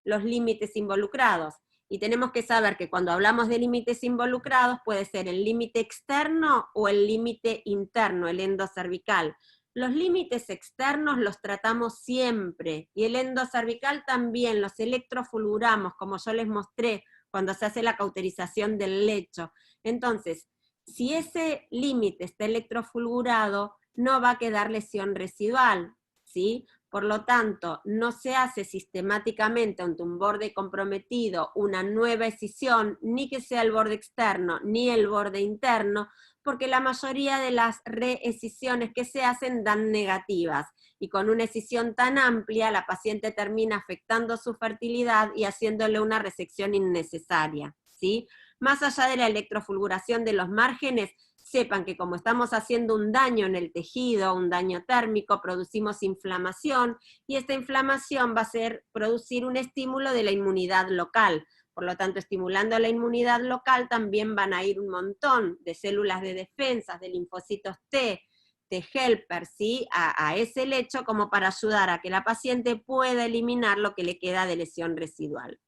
Los límites involucrados. Y tenemos que saber que cuando hablamos de límites involucrados, puede ser el límite externo o el límite interno, el endocervical. Los límites externos los tratamos siempre, y el endocervical también, los electrofulguramos, como yo les mostré, cuando se hace la cauterización del lecho. Entonces, si ese límite está electrofulgurado, no va a quedar lesión residual, ¿sí? Por lo tanto, no se hace sistemáticamente ante un borde comprometido una nueva escisión, ni que sea el borde externo, ni el borde interno, porque la mayoría de las reescisiones que se hacen dan negativas, y con una escisión tan amplia, la paciente termina afectando su fertilidad y haciéndole una resección innecesaria, ¿sí? Más allá de la electrofulguración de los márgenes, sepan que como estamos haciendo un daño en el tejido, un daño térmico, producimos inflamación, y esta inflamación va a producir un estímulo de la inmunidad local. Por lo tanto, estimulando la inmunidad local también van a ir un montón de células de defensa, de linfocitos T helper, ¿sí? a ese lecho, como para ayudar a que la paciente pueda eliminar lo que le queda de lesión residual.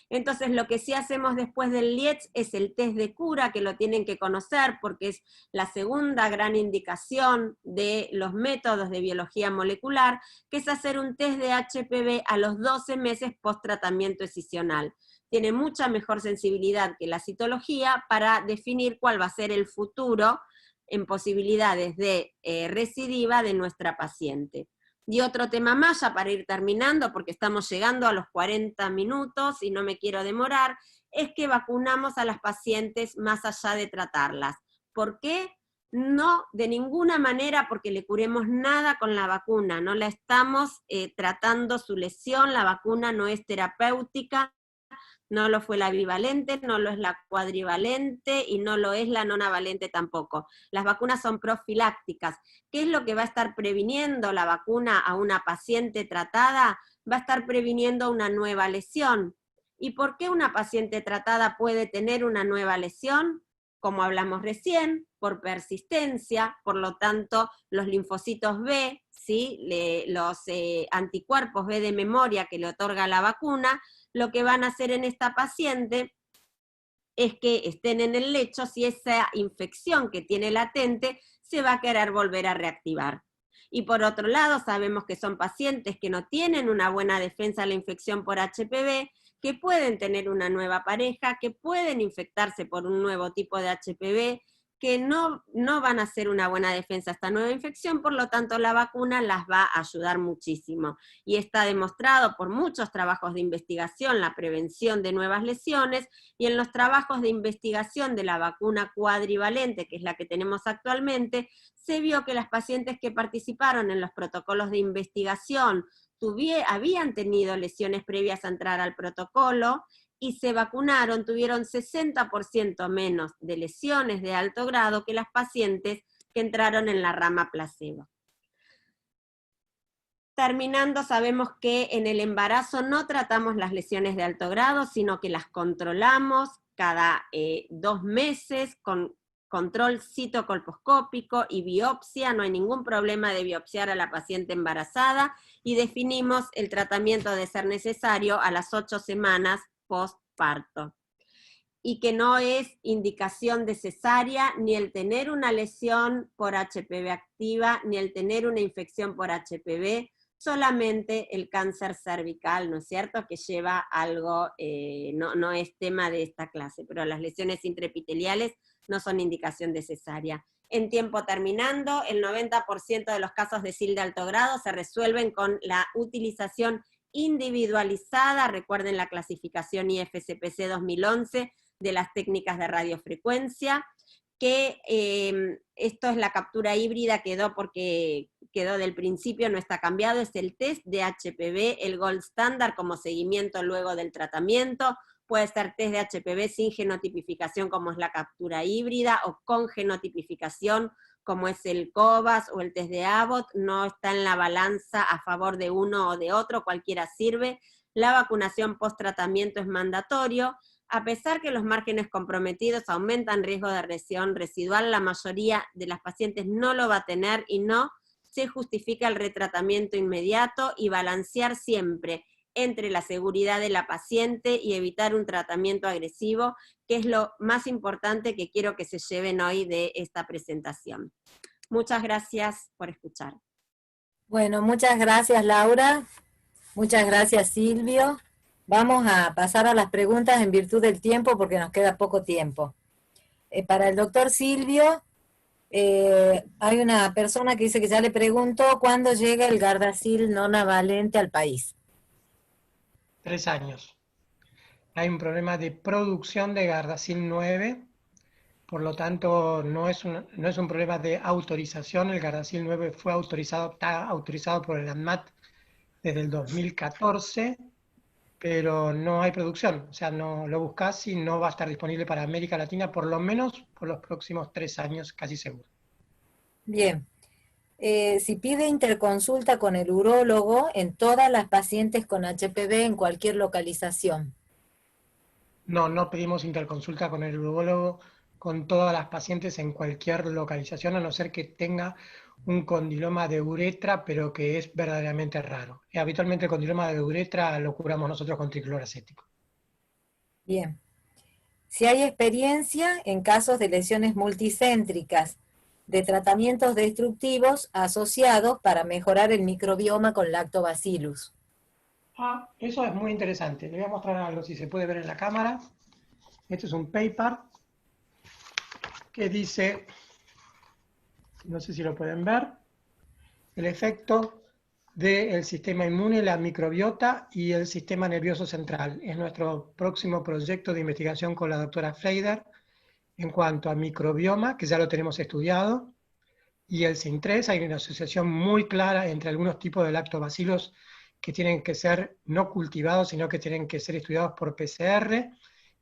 Entonces, lo que sí hacemos después del Lietz es el test de cura, que lo tienen que conocer porque es la segunda gran indicación de los métodos de biología molecular, que es hacer un test de HPV a los 12 meses post tratamiento escisional. Tiene mucha mejor sensibilidad que la citología para definir cuál va a ser el futuro en posibilidades de recidiva de nuestra paciente. Y otro tema más, ya para ir terminando, porque estamos llegando a los 40 minutos y no me quiero demorar, es que vacunamos a las pacientes más allá de tratarlas. ¿Por qué? No, de ninguna manera porque le curemos nada con la vacuna, no la estamos tratando su lesión, la vacuna no es terapéutica, no lo fue la bivalente, no lo es la cuadrivalente y no lo es la nonavalente tampoco. Las vacunas son profilácticas. ¿Qué es lo que va a estar previniendo la vacuna a una paciente tratada? Va a estar previniendo una nueva lesión. ¿Y por qué una paciente tratada puede tener una nueva lesión? Como hablamos recién, por persistencia, por lo tanto, los linfocitos B, ¿sí? Los anticuerpos B de memoria que le otorga la vacuna, lo que van a hacer en esta paciente es que estén en el lecho si esa infección que tiene latente se va a querer volver a reactivar. Y por otro lado, sabemos que son pacientes que no tienen una buena defensa a la infección por HPV, que pueden tener una nueva pareja, que pueden infectarse por un nuevo tipo de HPV, que no van a hacer una buena defensa a esta nueva infección, por lo tanto la vacuna las va a ayudar muchísimo. Y está demostrado por muchos trabajos de investigación la prevención de nuevas lesiones, y en los trabajos de investigación de la vacuna cuadrivalente, que es la que tenemos actualmente, se vio que las pacientes que participaron en los protocolos de investigación habían tenido lesiones previas a entrar al protocolo, y se vacunaron, tuvieron 60% menos de lesiones de alto grado que las pacientes que entraron en la rama placebo. Terminando, sabemos que en el embarazo no tratamos las lesiones de alto grado, sino que las controlamos cada 2 meses con control citocolposcópico y biopsia. No hay ningún problema de biopsiar a la paciente embarazada, y definimos el tratamiento de ser necesario a las 8 semanas postparto, y que no es indicación de cesárea ni el tener una lesión por HPV activa, ni el tener una infección por HPV, solamente el cáncer cervical, ¿no es cierto?, que lleva algo, no es tema de esta clase, pero las lesiones intraepiteliales no son indicación de cesárea. En tiempo terminando, el 90% de los casos de SIL de alto grado se resuelven con la utilización individualizada, recuerden la clasificación IFCPC 2011 de las técnicas de radiofrecuencia, que esto es la captura híbrida, quedó porque quedó del principio, no está cambiado, es el test de HPV, el gold standard como seguimiento luego del tratamiento. Puede ser test de HPV sin genotipificación como es la captura híbrida, o con genotipificación como es el COVAS o el test de Abbott, no está en la balanza a favor de uno o de otro, cualquiera sirve. La vacunación post-tratamiento es mandatorio. A pesar que los márgenes comprometidos aumentan riesgo de lesión residual, la mayoría de las pacientes no lo va a tener y no se justifica el retratamiento inmediato y balancear siempre entre la seguridad de la paciente y evitar un tratamiento agresivo, que es lo más importante que quiero que se lleven hoy de esta presentación. Muchas gracias por escuchar.
Bueno, muchas gracias, Laura. Muchas gracias, Silvio. Vamos a pasar a las preguntas en virtud del tiempo porque nos queda poco tiempo. Para el doctor Silvio, hay una persona que dice que ya le preguntó cuándo llega el Gardasil nonavalente al país.
3 años. Hay un problema de producción de Gardasil 9, por lo tanto no es un problema de autorización. El Gardasil 9 fue autorizado, está autorizado por el ANMAT desde el 2014, pero no hay producción. O sea, no lo buscas y no va a estar disponible para América Latina, por lo menos por los próximos 3 años, casi seguro.
Bien. Si pide interconsulta con el urólogo en todas las pacientes con HPV en cualquier localización.
No, no pedimos interconsulta con el urólogo con todas las pacientes en cualquier localización, a no ser que tenga un condiloma de uretra, pero que es verdaderamente raro. Y habitualmente el condiloma de uretra lo curamos nosotros con tricloracético.
Bien. Si hay experiencia en casos de lesiones multicéntricas, de tratamientos destructivos asociados para mejorar el microbioma con lactobacillus.
Eso es muy interesante. Le voy a mostrar algo, si se puede ver en la cámara. Este es un paper que dice, no sé si lo pueden ver, el efecto del sistema inmune, la microbiota y el sistema nervioso central. Es nuestro próximo proyecto de investigación con la doctora Fleider en cuanto a microbioma, que ya lo tenemos estudiado, y el SIN3. Hay una asociación muy clara entre algunos tipos de lactobacilos que tienen que ser no cultivados, sino que tienen que ser estudiados por PCR,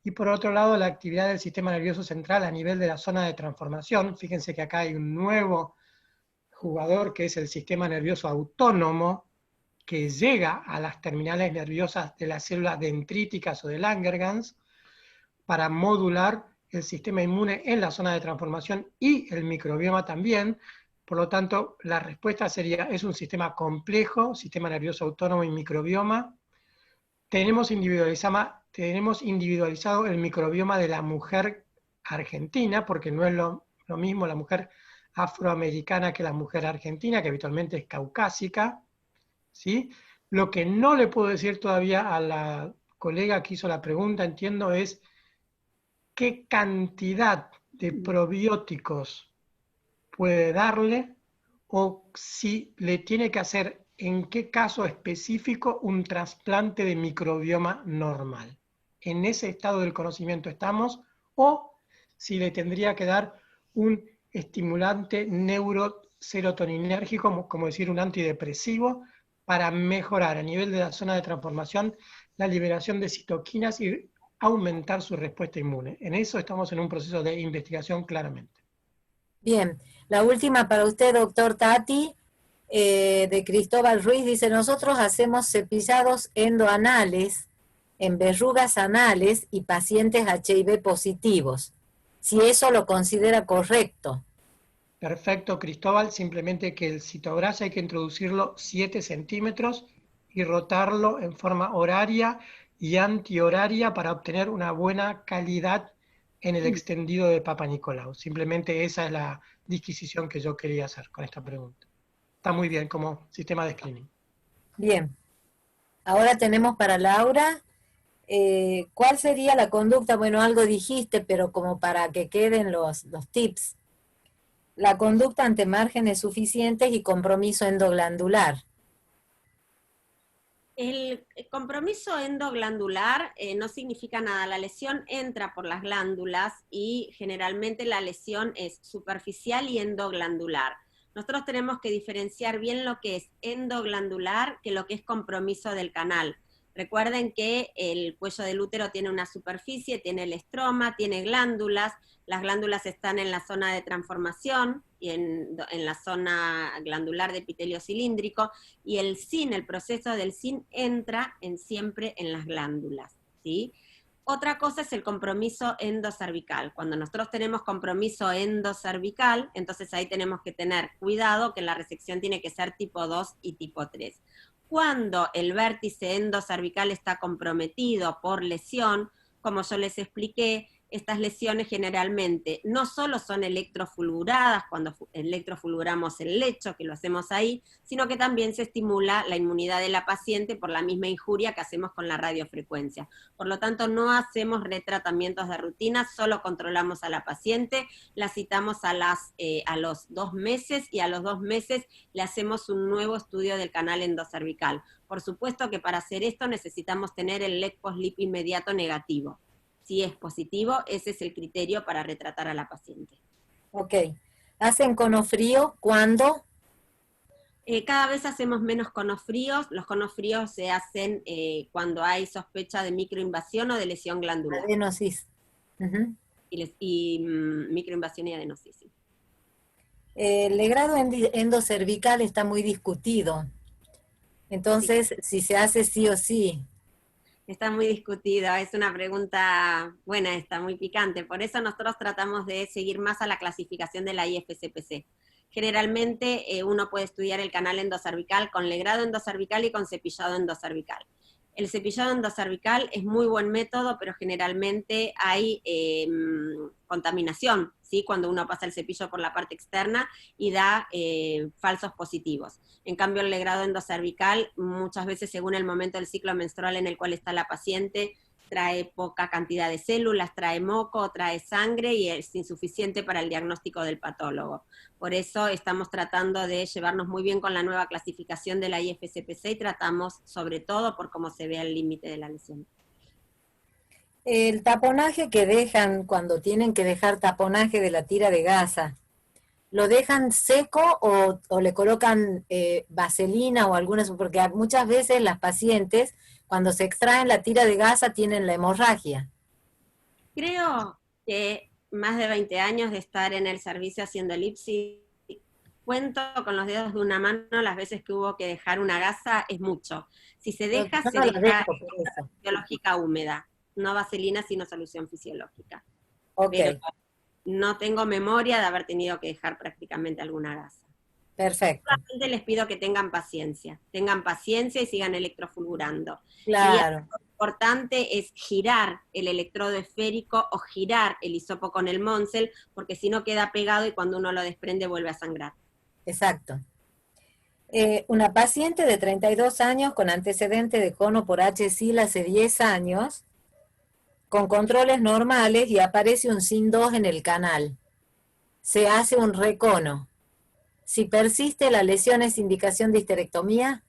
y por otro lado la actividad del sistema nervioso central a nivel de la zona de transformación. Fíjense que acá hay un nuevo jugador que es el sistema nervioso autónomo, que llega a las terminales nerviosas de las células dendríticas o de Langerhans para modular el sistema inmune en la zona de transformación y el microbioma también. Por lo tanto, la respuesta sería, es un sistema complejo, sistema nervioso autónomo y microbioma. Tenemos individualizado el microbioma de la mujer argentina, porque no es lo mismo la mujer afroamericana que la mujer argentina, que habitualmente es caucásica, ¿sí? Lo que no le puedo decir todavía a la colega que hizo la pregunta, entiendo, es qué cantidad de probióticos puede darle, o si le tiene que hacer, en qué caso específico, un trasplante de microbioma normal. En ese estado del conocimiento estamos, o si le tendría que dar un estimulante neuroserotoninérgico, como decir un antidepresivo, para mejorar a nivel de la zona de transformación la liberación de citoquinas y aumentar su respuesta inmune. En eso estamos en un proceso de investigación claramente.
Bien, la última para usted, doctor Tati, de Cristóbal Ruiz, dice, nosotros hacemos cepillados endoanales en verrugas anales y pacientes HIV positivos, si eso lo considera correcto.
Perfecto, Cristóbal, simplemente que el citobras hay que introducirlo 7 centímetros y rotarlo en forma horaria y antihoraria para obtener una buena calidad en el extendido de Papa Nicolau. Simplemente esa es la disquisición que yo quería hacer con esta pregunta. Está muy bien como sistema de screening.
Bien. Ahora tenemos para Laura, ¿cuál sería la conducta? Bueno, algo dijiste, pero como para que queden los tips. La conducta ante márgenes suficientes y compromiso endoglandular.
El compromiso endoglandular no significa nada. La lesión entra por las glándulas y generalmente la lesión es superficial y endoglandular. Nosotros tenemos que diferenciar bien lo que es endoglandular que lo que es compromiso del canal. Recuerden que el cuello del útero tiene una superficie, tiene el estroma, tiene glándulas. Las glándulas están en la zona de transformación en la zona glandular de epitelio cilíndrico, y el SIN, el proceso del SIN, entra siempre en las glándulas, ¿sí? Otra cosa es el compromiso endocervical. Cuando nosotros tenemos compromiso endocervical, entonces ahí tenemos que tener cuidado que la resección tiene que ser tipo 2 y tipo 3. Cuando el vértice endocervical está comprometido por lesión, como yo les expliqué, estas lesiones generalmente no solo son electrofulguradas, cuando electrofulguramos el lecho, que lo hacemos ahí, sino que también se estimula la inmunidad de la paciente por la misma injuria que hacemos con la radiofrecuencia. Por lo tanto, no hacemos retratamientos de rutina, solo controlamos a la paciente, la citamos a los 2 meses, y a los 2 meses le hacemos un nuevo estudio del canal endocervical. Por supuesto que para hacer esto necesitamos tener el LEC post-LIP inmediato negativo. Si es positivo, ese es el criterio para retratar a la paciente.
Ok. ¿Hacen conofrío cuándo?
Cada vez hacemos menos conofríos. Los conofríos se hacen cuando hay sospecha de microinvasión o de lesión glandular.
Adenosis.
Microinvasión y adenosis, sí.
El legrado endocervical está muy discutido. Entonces, sí, si se hace sí o sí.
Está muy discutida, es una pregunta buena esta, muy picante. Por eso nosotros tratamos de seguir más a la clasificación de la IFCPC. Generalmente uno puede estudiar el canal endocervical con legrado endocervical y con cepillado endocervical. El cepillado endocervical es muy buen método, pero generalmente hay contaminación, ¿sí? Cuando uno pasa el cepillo por la parte externa y da falsos positivos. En cambio, el legrado endocervical, muchas veces según el momento del ciclo menstrual en el cual está la paciente, trae poca cantidad de células, trae moco, trae sangre y es insuficiente para el diagnóstico del patólogo. Por eso estamos tratando de llevarnos muy bien con la nueva clasificación de la IFCPC y tratamos sobre todo por cómo se ve el límite de la lesión.
El taponaje que dejan cuando tienen que dejar taponaje de la tira de gasa, ¿lo dejan seco o le colocan vaselina o alguna? Porque muchas veces las pacientes, cuando se extraen la tira de gasa, tienen la hemorragia.
Creo que más de 20 años de estar en el servicio haciendo elipsis, cuento con los dedos de una mano las veces que hubo que dejar una gasa, es mucho. Si se deja, se deja fisiológica húmeda, no vaselina, sino solución fisiológica.
Okay.
Pero no tengo memoria de haber tenido que dejar prácticamente alguna gasa.
Perfecto.
Solamente les pido que tengan paciencia y sigan electrofulgurando.
Claro.
Y lo importante es girar el electrodo esférico o girar el hisopo con el Monsell, porque si no queda pegado y cuando uno lo desprende vuelve a sangrar.
Exacto. Una paciente de 32 años con antecedente de cono por HSIL hace 10 años, con controles normales, y aparece un SIN2 en el canal. Se hace un recono. Si persiste la lesión, ¿es indicación de histerectomía?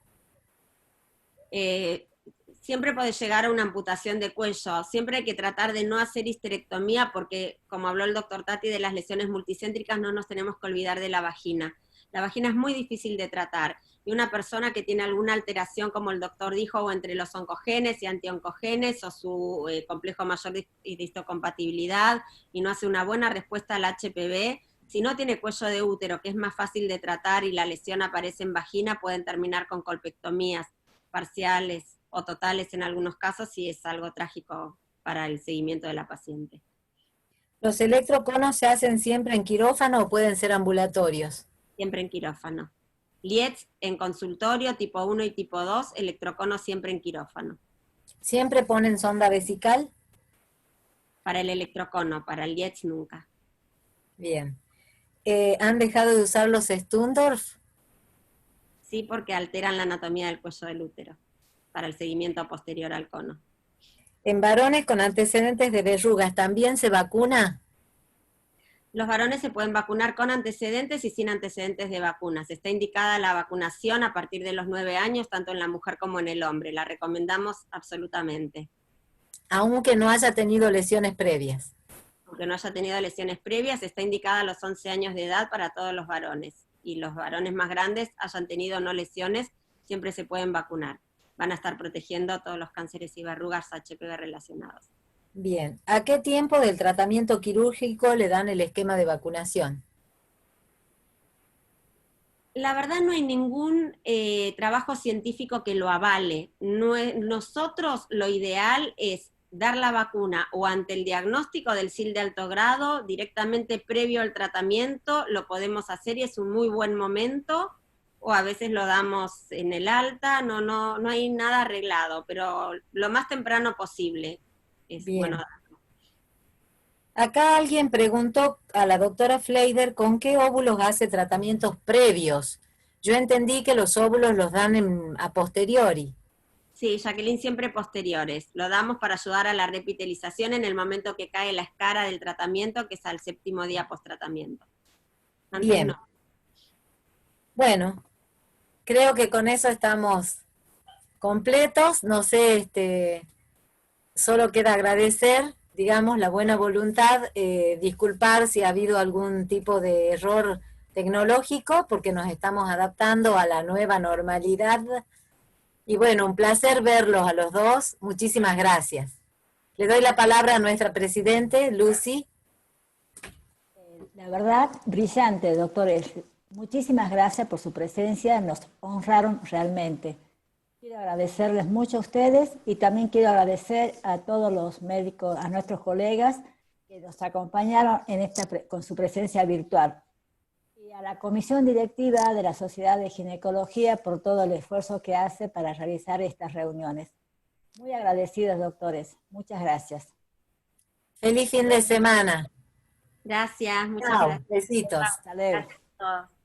Siempre puede llegar a una amputación de cuello. Siempre hay que tratar de no hacer histerectomía porque, como habló el doctor Tati de las lesiones multicéntricas, no nos tenemos que olvidar de la vagina. La vagina es muy difícil de tratar, y una persona que tiene alguna alteración, como el doctor dijo, o entre los oncogenes y antioncogenes, o su complejo mayor de histocompatibilidad, y no hace una buena respuesta al HPV, si no tiene cuello de útero, que es más fácil de tratar, y la lesión aparece en vagina, pueden terminar con colpectomías parciales o totales en algunos casos, y es algo trágico para el seguimiento de la paciente.
¿Los electroconos se hacen siempre en quirófano o pueden ser ambulatorios?
Siempre en quirófano. Lietz en consultorio, tipo 1 y tipo 2, electrocono siempre en quirófano.
¿Siempre ponen sonda vesical?
Para el electrocono, para el Lietz nunca.
Bien. ¿Han dejado de usar los Stundorf?
Sí, porque alteran la anatomía del cuello del útero, para el seguimiento posterior al cono.
¿En varones con antecedentes de verrugas también se vacuna?
Los varones se pueden vacunar con antecedentes y sin antecedentes de vacunas. Está indicada la vacunación a partir de los 9 años, tanto en la mujer como en el hombre. La recomendamos absolutamente.
Aunque no haya tenido lesiones previas.
Aunque no haya tenido lesiones previas, está indicada a los 11 años de edad para todos los varones. Y los varones más grandes, hayan tenido no lesiones, siempre se pueden vacunar. Van a estar protegiendo todos los cánceres y verrugas HPV relacionados.
Bien. ¿A qué tiempo del tratamiento quirúrgico le dan el esquema de vacunación?
La verdad no hay ningún trabajo científico que lo avale. Nosotros lo ideal es dar la vacuna o ante el diagnóstico del SIL de alto grado, directamente previo al tratamiento, lo podemos hacer y es un muy buen momento, o a veces lo damos en el alta, no hay nada arreglado, pero lo más temprano posible. Es
Bien.
bueno.
Acá alguien preguntó a la doctora Fleider con qué óvulos hace tratamientos previos. Yo entendí que los óvulos los dan a posteriori.
Sí, Jacqueline, siempre posteriores. Lo damos para ayudar a la repitelización en el momento que cae la escara del tratamiento, que es al 7º día post-tratamiento. Antes
Bien.
no.
Bueno, creo que con eso estamos completos. No sé, solo queda agradecer, digamos, la buena voluntad, disculpar si ha habido algún tipo de error tecnológico, porque nos estamos adaptando a la nueva normalidad. Y bueno, un placer verlos a los dos. Muchísimas gracias. Le doy la palabra a nuestra presidente, Lucy.
La verdad, brillante, doctores. Muchísimas gracias por su presencia, nos honraron realmente. Quiero agradecerles mucho a ustedes y también quiero agradecer a todos los médicos, a nuestros colegas que nos acompañaron con su presencia virtual. Y a la comisión directiva de la Sociedad de Ginecología por todo el esfuerzo que hace para realizar estas reuniones. Muy agradecidos, doctores. Muchas gracias.
Feliz fin de semana.
Gracias, muchas
Chao,
gracias.
besitos.
Hasta luego.
Gracias a todos.